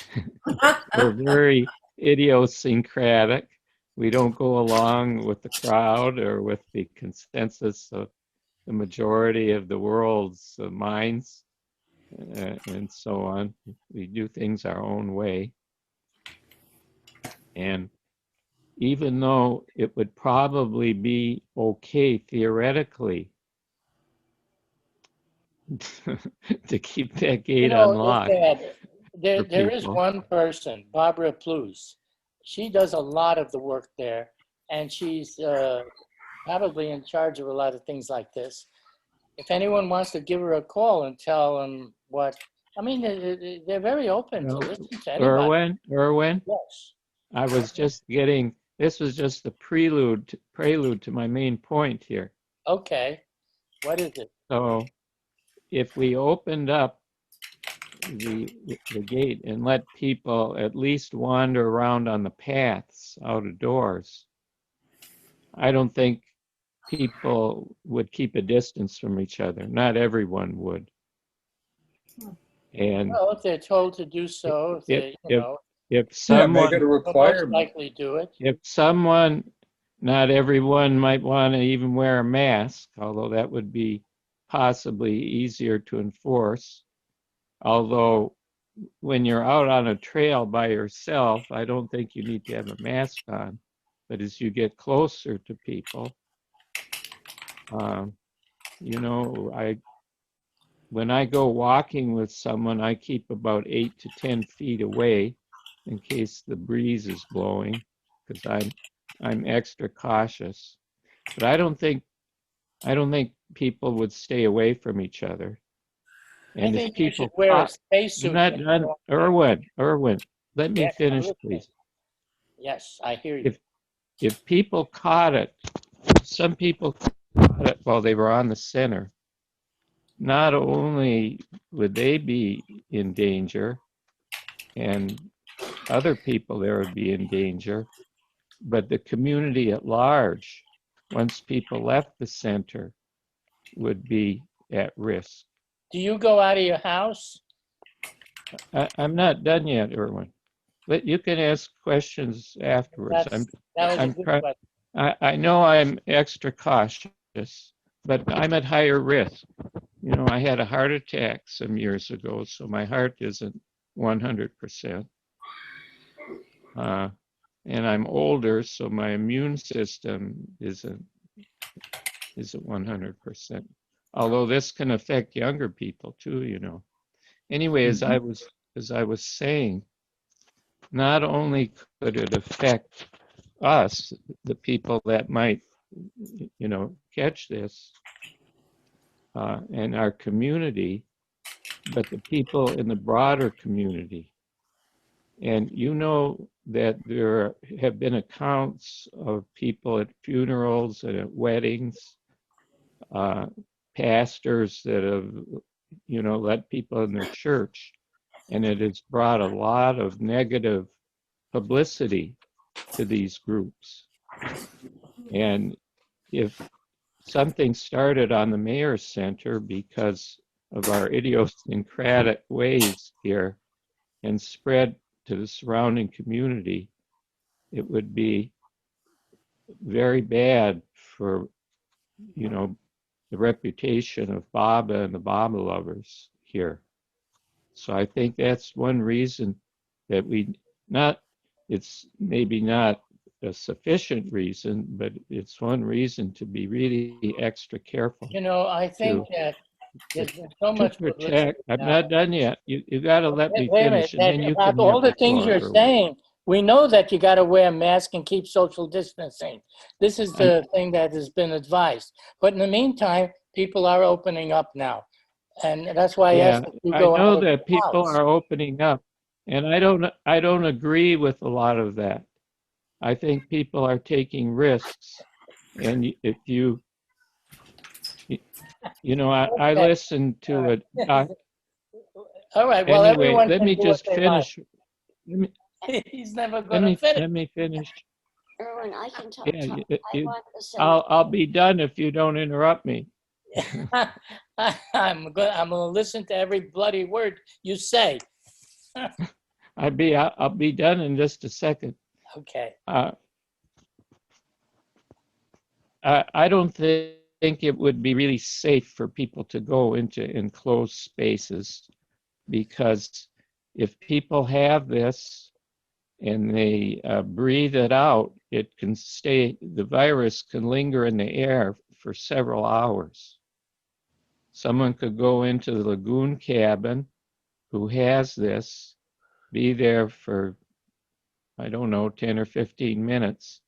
very idiosyncratic. We don't go along with the crowd or with the consensus of the majority of the world's minds and so on. We do things our own way. And even though it would probably be okay theoretically to keep that gate unlocked. There is one person, Barbara Plews. She does a lot of the work there, and she's probably in charge of a lot of things like this. If anyone wants to give her a call and tell them what, I mean, they're very open to listen to anybody. Erwin? Yes. I was just getting, this was just the prelude to my main point here. Okay. What is it? So if we opened up the gate and let people at least wander around on the paths out of doors, I don't think people would keep a distance from each other. Not everyone would. And well, if they're told to do so, if someone make it a requirement. most likely do it. If someone, not everyone might want to even wear a mask, although that would be possibly easier to enforce. Although when you're out on a trail by yourself, I don't think you need to have a mask on. But as you get closer to people, when I go walking with someone, I keep about 8 to 10 feet away in case the breeze is blowing, because I'm I'm extra cautious. But I don't think people would stay away from each other. I And if think you should people wear a caught, spacesuit. I'm not when you done. walk in. Erwin, let me Yes, I'm finish, listening. please. Yes, I hear you. If people caught it, some people caught it while they were on the center, not only would they be in danger and other people there would be in danger, but the community at large, once people left the center, would be at risk. Do you go out of your house? I'm not done yet, Erwin. But you can ask questions afterwards. That was a good question. I know I'm extra cautious, but I'm at higher risk. You know, I had a heart attack some years ago, so my heart isn't 100%. And I'm older, so my immune system isn't 100%. Although this can affect younger people too, you know. Anyway, as I was saying, not only could it affect us, the people that might, you know, catch this, and our community, but the people in the broader community. And you know that there have been accounts of people at funerals and at weddings, pastors that have, you know, let people in their church, and it has brought a lot of negative publicity to these groups. And if something started on the Mayor's Center because of our idiosyncratic ways here and spread to the surrounding community, it would be very bad for, you know, the reputation of Baba and the Baba lovers here. So I think that's one reason that it's maybe not a sufficient reason, but it's one reason to be really extra careful. You know, I think that there's been so much publicity. I'm not done yet. You got to let me Wait a minute, finish, and then you about can all have the things floor, you're Erwin. saying, we know that you got to wear a mask and keep social distancing. This is the thing that has been advised. But in the meantime, people are opening up now. And that's why I asked if you I go know out of that the people house. are opening up, and I don't agree with a lot of that. I think people are taking risks, and if you know, I Okay. listened to it. All right, well, Anyway, everyone let can me do what just they finish. He's never going to finish. Let me finish. Erwin, I can talk. Yeah, I want to say. I'll be done if you don't interrupt me. I'm gonna listen to every bloody word you say. I'll be done in just a second. Okay. I don't think it would be really safe for people to go into enclosed spaces, because if people have this and they breathe it out, the virus can linger in the air for several hours. Someone could go into the lagoon cabin who has this, be there for, I don't know, 10 or 15 minutes.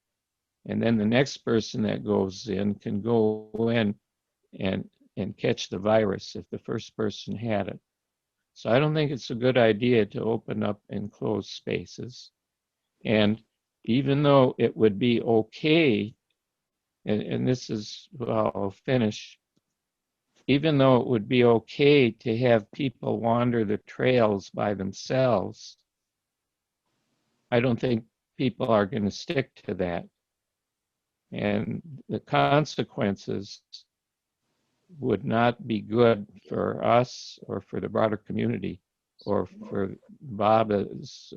And then the next person that goes in can go in and catch the virus if the first person had it. So I don't think it's a good idea to open up enclosed spaces. And even though it would be okay, and this is, well, I'll finish, even though it would be okay to have people wander the trails by themselves, I don't think people are going to stick to that. And the consequences would not be good for us or for the broader community or for Baba's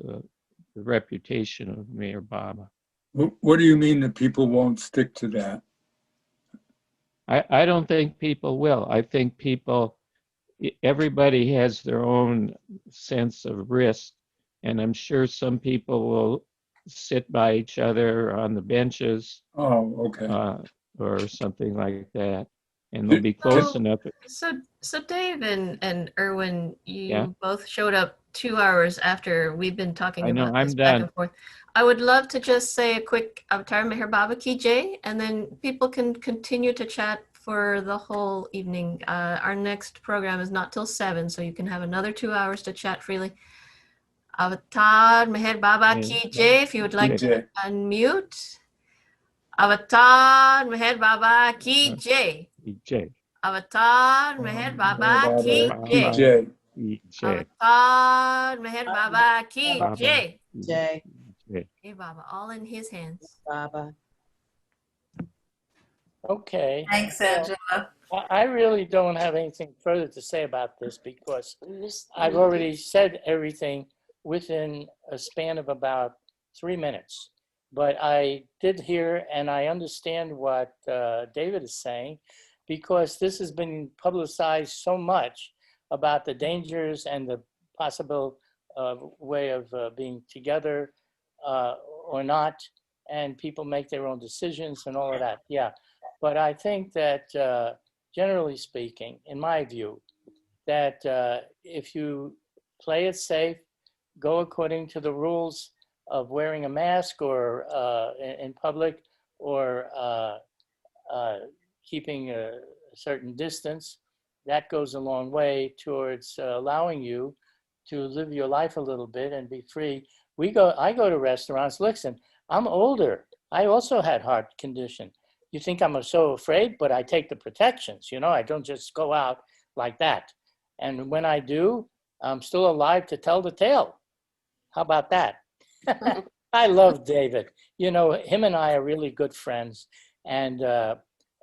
the reputation of Mayor Baba. What do you mean that people won't stick to that? I don't think people will. I think everybody has their own sense of risk, and I'm sure some people will sit by each other on the benches. Oh, okay. Or something like that. and they'll be close enough. So Dave and Erwin, you Yeah. both showed up 2 hours after we've been talking I know, about I'm this back done. and forth. I would love to just say a quick Avatar Meher Baba Ki Jai, and then people can continue to chat for the whole evening. Our next program is not till 7, so you can have another 2 hours to chat freely. Avatar Meher Baba Ki Jai, if you would like to unmute. Avatar Meher Baba Ki Jai. Jai. Avatar Meher Baba Ki Jai. Jai. Avatar Meher Baba Ki Baba. Jai. Jai. Hey Baba, all in his hands. Baba. Okay. Thanks, Well, Angela. I really don't have anything further to say about this because I've already said everything within a span of about 3 minutes. But I did hear and I understand what David is saying because this has been publicized so much about the dangers and the possible way of being together or not, and people make their own decisions and all of that. Yeah, but I think that generally speaking, in my view, that if you play it safe, go according to the rules of wearing a mask or in public or keeping a certain distance, that goes a long way towards allowing you to live your life a little bit and be free. I go to restaurants. Listen, I'm older. I also had heart condition. You think I'm so afraid, but I take the protections. You know, I don't just go out like that. And when I do, I'm still alive to tell the tale. How about that? I love David. You know, him and I are really good friends, and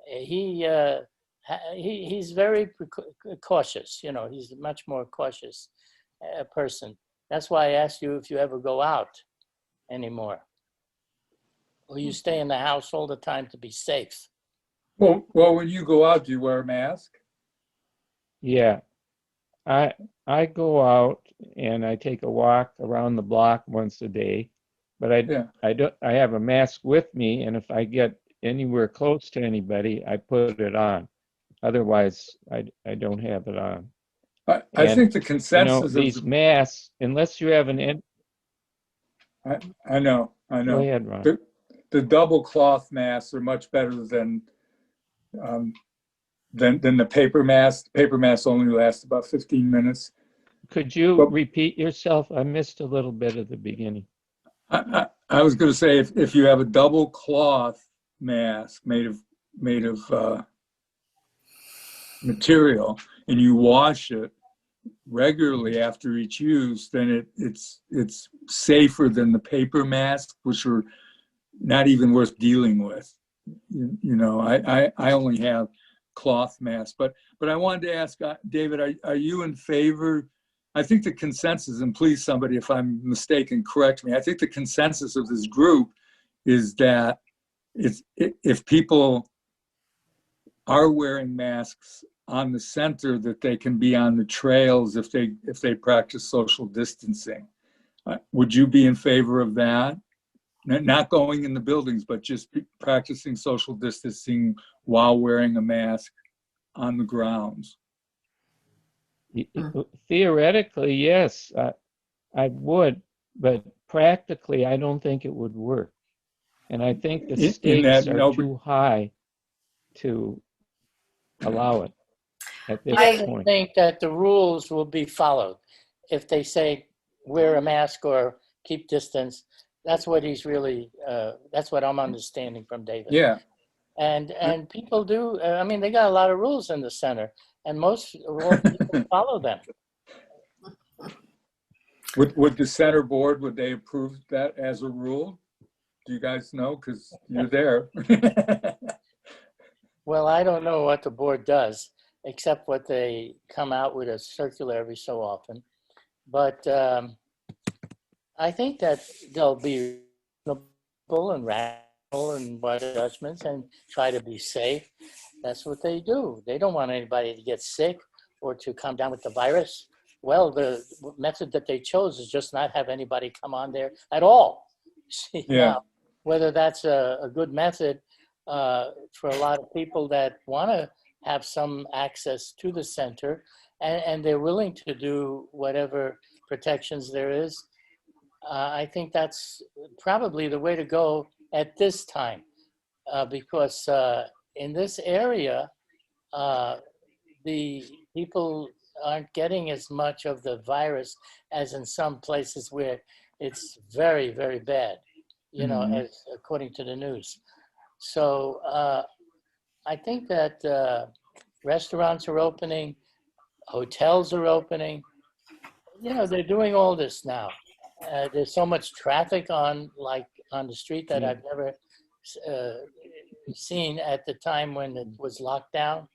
he's very cautious. You know, he's a much more cautious person. That's why I asked you if you ever go out anymore, or you stay in the house all the time to be safe. Well, when you go out, do you wear a mask? Yeah. I go out and I take a walk around the block once a day, but I have a mask with me, and if I get anywhere close to anybody, I put it on. Otherwise, I don't have it on. I think the consensus these masks, unless you have an I know. Go ahead, Ron. The double cloth masks are much better than the paper mask. The paper masks only last about 15 minutes. Could you repeat yourself? I missed a little bit of the beginning. I was going to say if you have a double cloth mask made of material and you wash it regularly after each use, then it's safer than the paper masks, which are not even worth dealing with. You know, I only have cloth masks, but I wanted to ask David, are you in favor? I think the consensus, and please somebody if I'm mistaken, correct me. I think the consensus of this group is that if people are wearing masks on the center, that they can be on the trails if they practice social distancing. Would you be in favor of that? Not going in the buildings, but just practicing social distancing while wearing a mask on the grounds. Theoretically, yes, I would, but practically, I don't think it would work. And I think the stakes are too high to allow it at this point. I think that the rules will be followed. If they say wear a mask or keep distance, that's what he's really, that's what I'm understanding from David. Yeah. And people do, I mean, they got a lot of rules in the center, and most people follow them. Would the center board, would they approve that as a rule? Do you guys know? Because you're there. Well, I don't know what the board does, except what they come out with a circular every so often. But I think that they'll be reasonable and rational and what judgments and try to be safe. That's what they do. They don't want anybody to get sick or to come down with the virus. Well, the method that they chose is just not have anybody come on there at all. See, Yeah. now, whether that's a good method for a lot of people that want to have some access to the center, and they're willing to do whatever protections there is. I think that's probably the way to go at this time, because in this area, the people aren't getting as much of the virus as in some places where it's very, very bad, you know, as according to the news. So I think that restaurants are opening, hotels are opening. You know, they're doing all this now. There's so much traffic on the street that I've never seen at the time when it was locked down.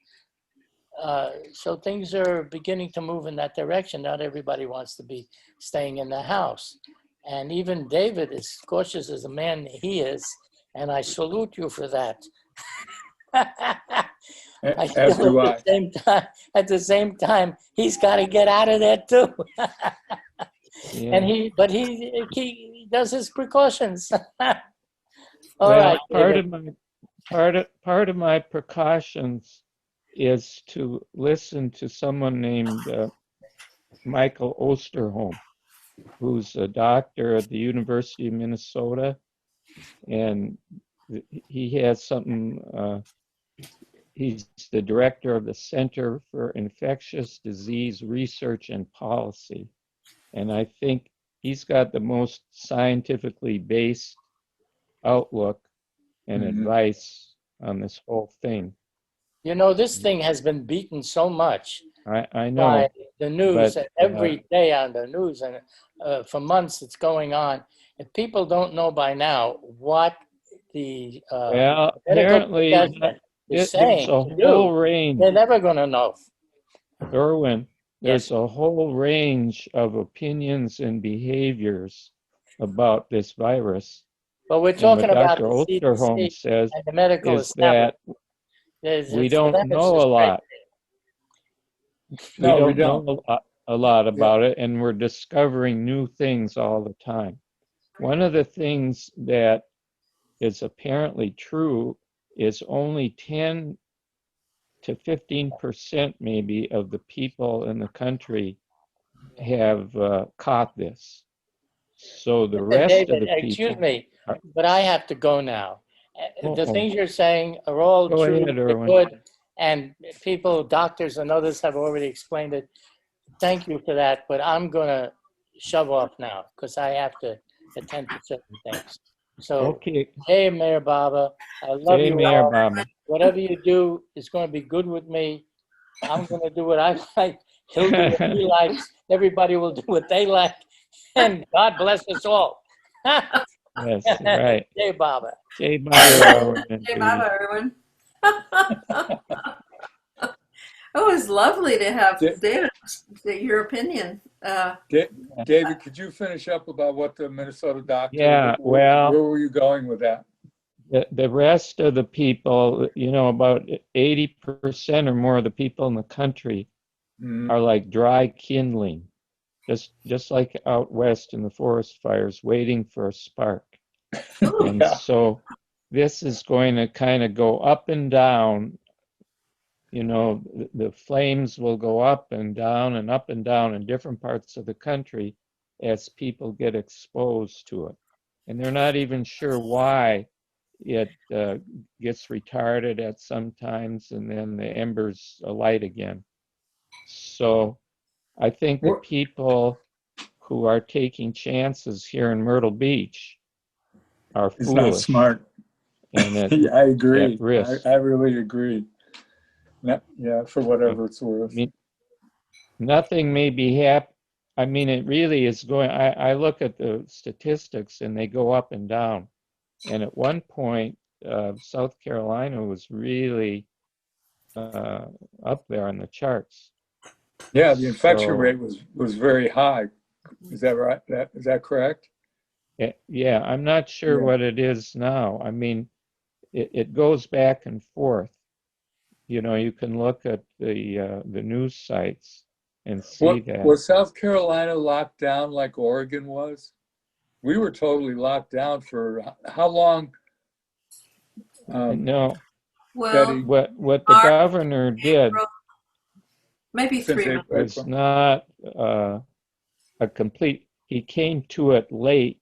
So things are beginning to move in that direction. Not everybody wants to be staying in the house. And even David, as cautious as a man he is, and I salute you for that. As do I. At the same time, he's got to get out of there too. And he does his precautions. All right, part of my precautions is to listen to someone named Michael Osterholm, who's a doctor at the University of Minnesota, and he has something. He's the director of the Center for Infectious Disease Research and Policy, and I think he's got the most scientifically based outlook and advice on this whole thing. You know, this thing has been beaten so much I know by the news, but, every day on the news, and for months it's going on. If people don't know by now what the well, medical apparently profession is there's saying a to do, whole range. they're never going to know. Erwin, there's a whole range of opinions and behaviors about this virus. But we're And talking what about Dr. the Osterholm CDC says and the medical is that establishment. we For don't them, it's know a just lot. No, we don't know a lot about it, and we're discovering new things all the time. One of the things that is apparently true is only 10 to 15% maybe of the people in the country have caught this. So the rest David, of the people. excuse me, but I have to go now. The Uh-oh. things you're saying are all Go true, ahead, they're Erwin. good, and people, doctors and others have already explained it. Thank you for that, but I'm going to shove off now because I have to attend to certain things. So, Okay. hey, Mayor Baba, I love Hey, you Mayor all. Baba. Whatever you do is going to be good with me. I'm going to do what I like. He'll do what he likes. Everybody will do what they like. And God bless us all. Yes, right. Hey, Baba. Hey, Baba, Erwin, and Hey, Judy. Baba, Erwin. Oh, it's lovely to have David, your opinion. David, could you finish up about what the Minnesota doctor, Yeah, well, where were you going with that? the rest of the people, you know, about 80% or more of the people in the country are like dry kindling, just like out west in the forest fires, waiting for a spark. And so this is going to kind of go up and down. You know, the flames will go up and down and up and down in different parts of the country as people get exposed to it. And they're not even sure why it gets retarded at some times and then the embers alight again. So I think the people who are taking chances here in Myrtle Beach are It's not foolish. smart. And I agree. at risk. I really agree. Yeah, for whatever it's worth. I mean, nothing may be happening. I mean, it really is going. I look at the statistics and they go up and down. And at one point, South Carolina was really up there on the charts. Yeah, the infection rate was very high. Is that right? Is that correct? Yeah, I'm not sure what it is now. I mean, it goes back and forth. You know, you can look at the news sites and see that. Was South Carolina locked down like Oregon was? We were totally locked down for how long? No, Well, what the March, governor did maybe Since 3 months. was not a complete, he came to it late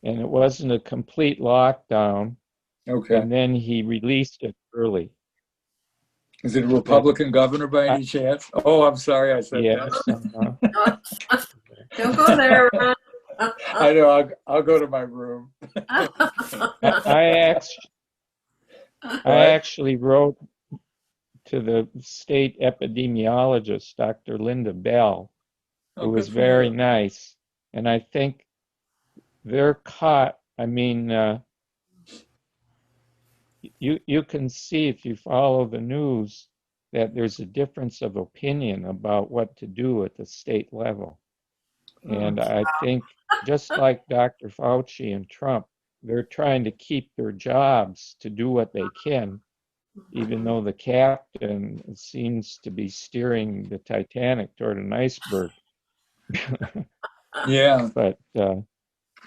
and it wasn't a complete lockdown. Okay. And then he released it early. Is it a Republican governor by any chance? Oh, I'm sorry I said Yes. that. Don't go there, Ron. I know, I'll go to my room. I actually wrote to the state epidemiologist, Dr. Linda Bell, who Oh, was good for very you. nice. And I think they're caught. I mean, you can see if you follow the news that there's a difference of opinion about what to do at the state level. And I think just like Dr. Fauci and Trump, they're trying to keep their jobs to do what they can, even though the captain seems to be steering the Titanic toward an iceberg. Yeah. But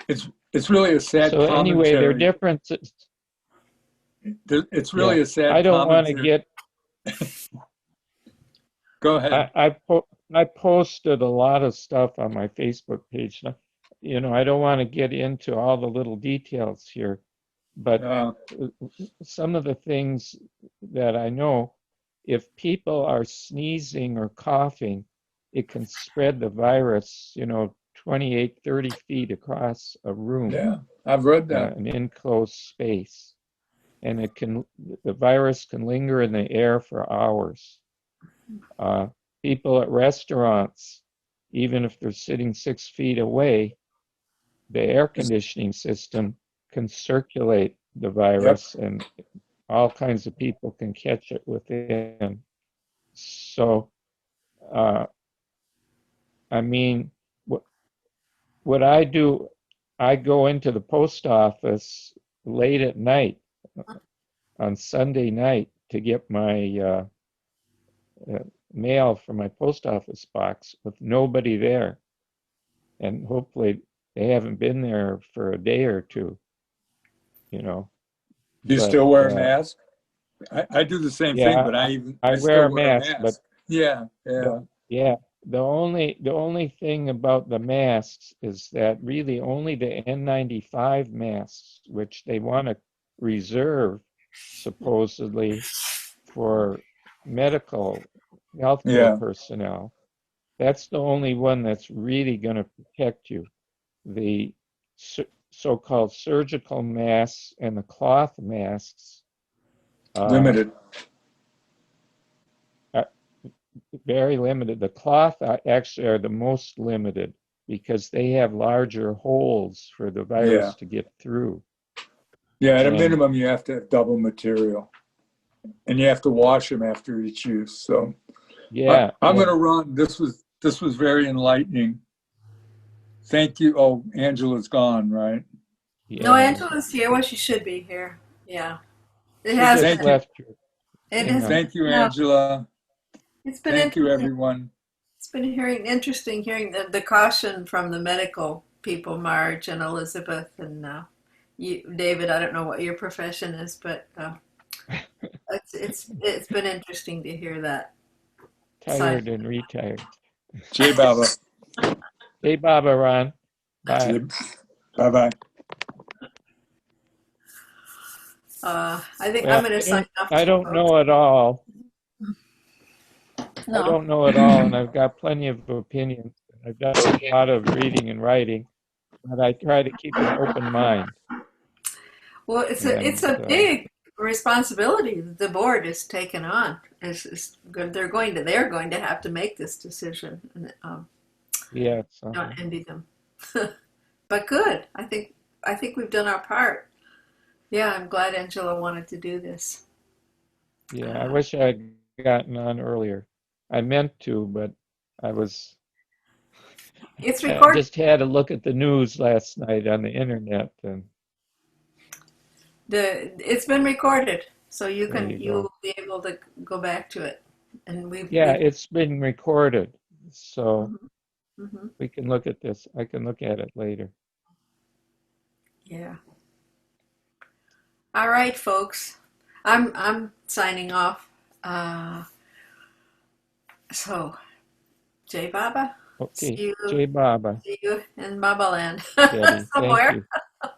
it's really a sad so anyway, there are commentary. differences. It's really a sad I don't want to commentary. get. Go ahead. I posted a lot of stuff on my Facebook page. You know, I don't want to get into all the little details here, but some of the things that I know, if people are sneezing or coughing, it can spread the virus, you know, 28, 30 feet across a room. Yeah, I've read that. An enclosed space. And the virus can linger in the air for hours. People at restaurants, even if they're sitting 6 feet away, the air conditioning system can circulate the virus and all kinds of people can catch it within. So, I mean, what I do, I go into the post office late at night on Sunday night to get my mail from my post office box with nobody there. And hopefully they haven't been there for a day or two, you know. Do you still wear a mask? I do the same thing, but I wear still a mask. But yeah. The only thing about the masks is that really only the N95 masks, which they want to reserve supposedly for medical healthcare personnel, that's the only one that's really going to protect you. The so-called surgical masks and the cloth masks limited. Very limited. The cloth actually are the most limited because they have larger holes for the virus to get through. Yeah, at a minimum, you have to have double material, and you have to wash them after each use. So, I'm going to run. This was very enlightening. Thank you. Oh, Angela's gone, right? No, Angela's here. Well, she should be here. Yeah, it has. Thank you. It is. Thank you, Angela. It's been Thank you, everyone. It's been interesting hearing the caution from the medical people, Marge and Elizabeth and you, David. I don't know what your profession is, but it's been interesting to hear that. Tired and retired. Jai Baba. Jai Baba, Ron. Bye. Bye-bye. I think I'm going to sign off. I don't know it all. No. I don't know it all, and I've got plenty of opinions. I've done a lot of reading and writing, but I try to keep an open mind. Well, it's a big responsibility that the board is taking on. They're going to have to make this decision. Don't envy them, but good. I think we've done our part. Yeah, I'm glad Angela wanted to do this. Yeah, I wish I had gotten on earlier. I meant to, but I was. It's recorded. I just had a look at the news last night on the internet, and it's been recorded, so you'll be able to go back to it, and it's been recorded, so we can look at this. I can look at it later. Yeah. All right, folks. I'm signing off. So, Jay Baba, Okay, Jay Baba. see you in Baba Land Betty, thank somewhere. you.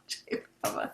Jay Baba.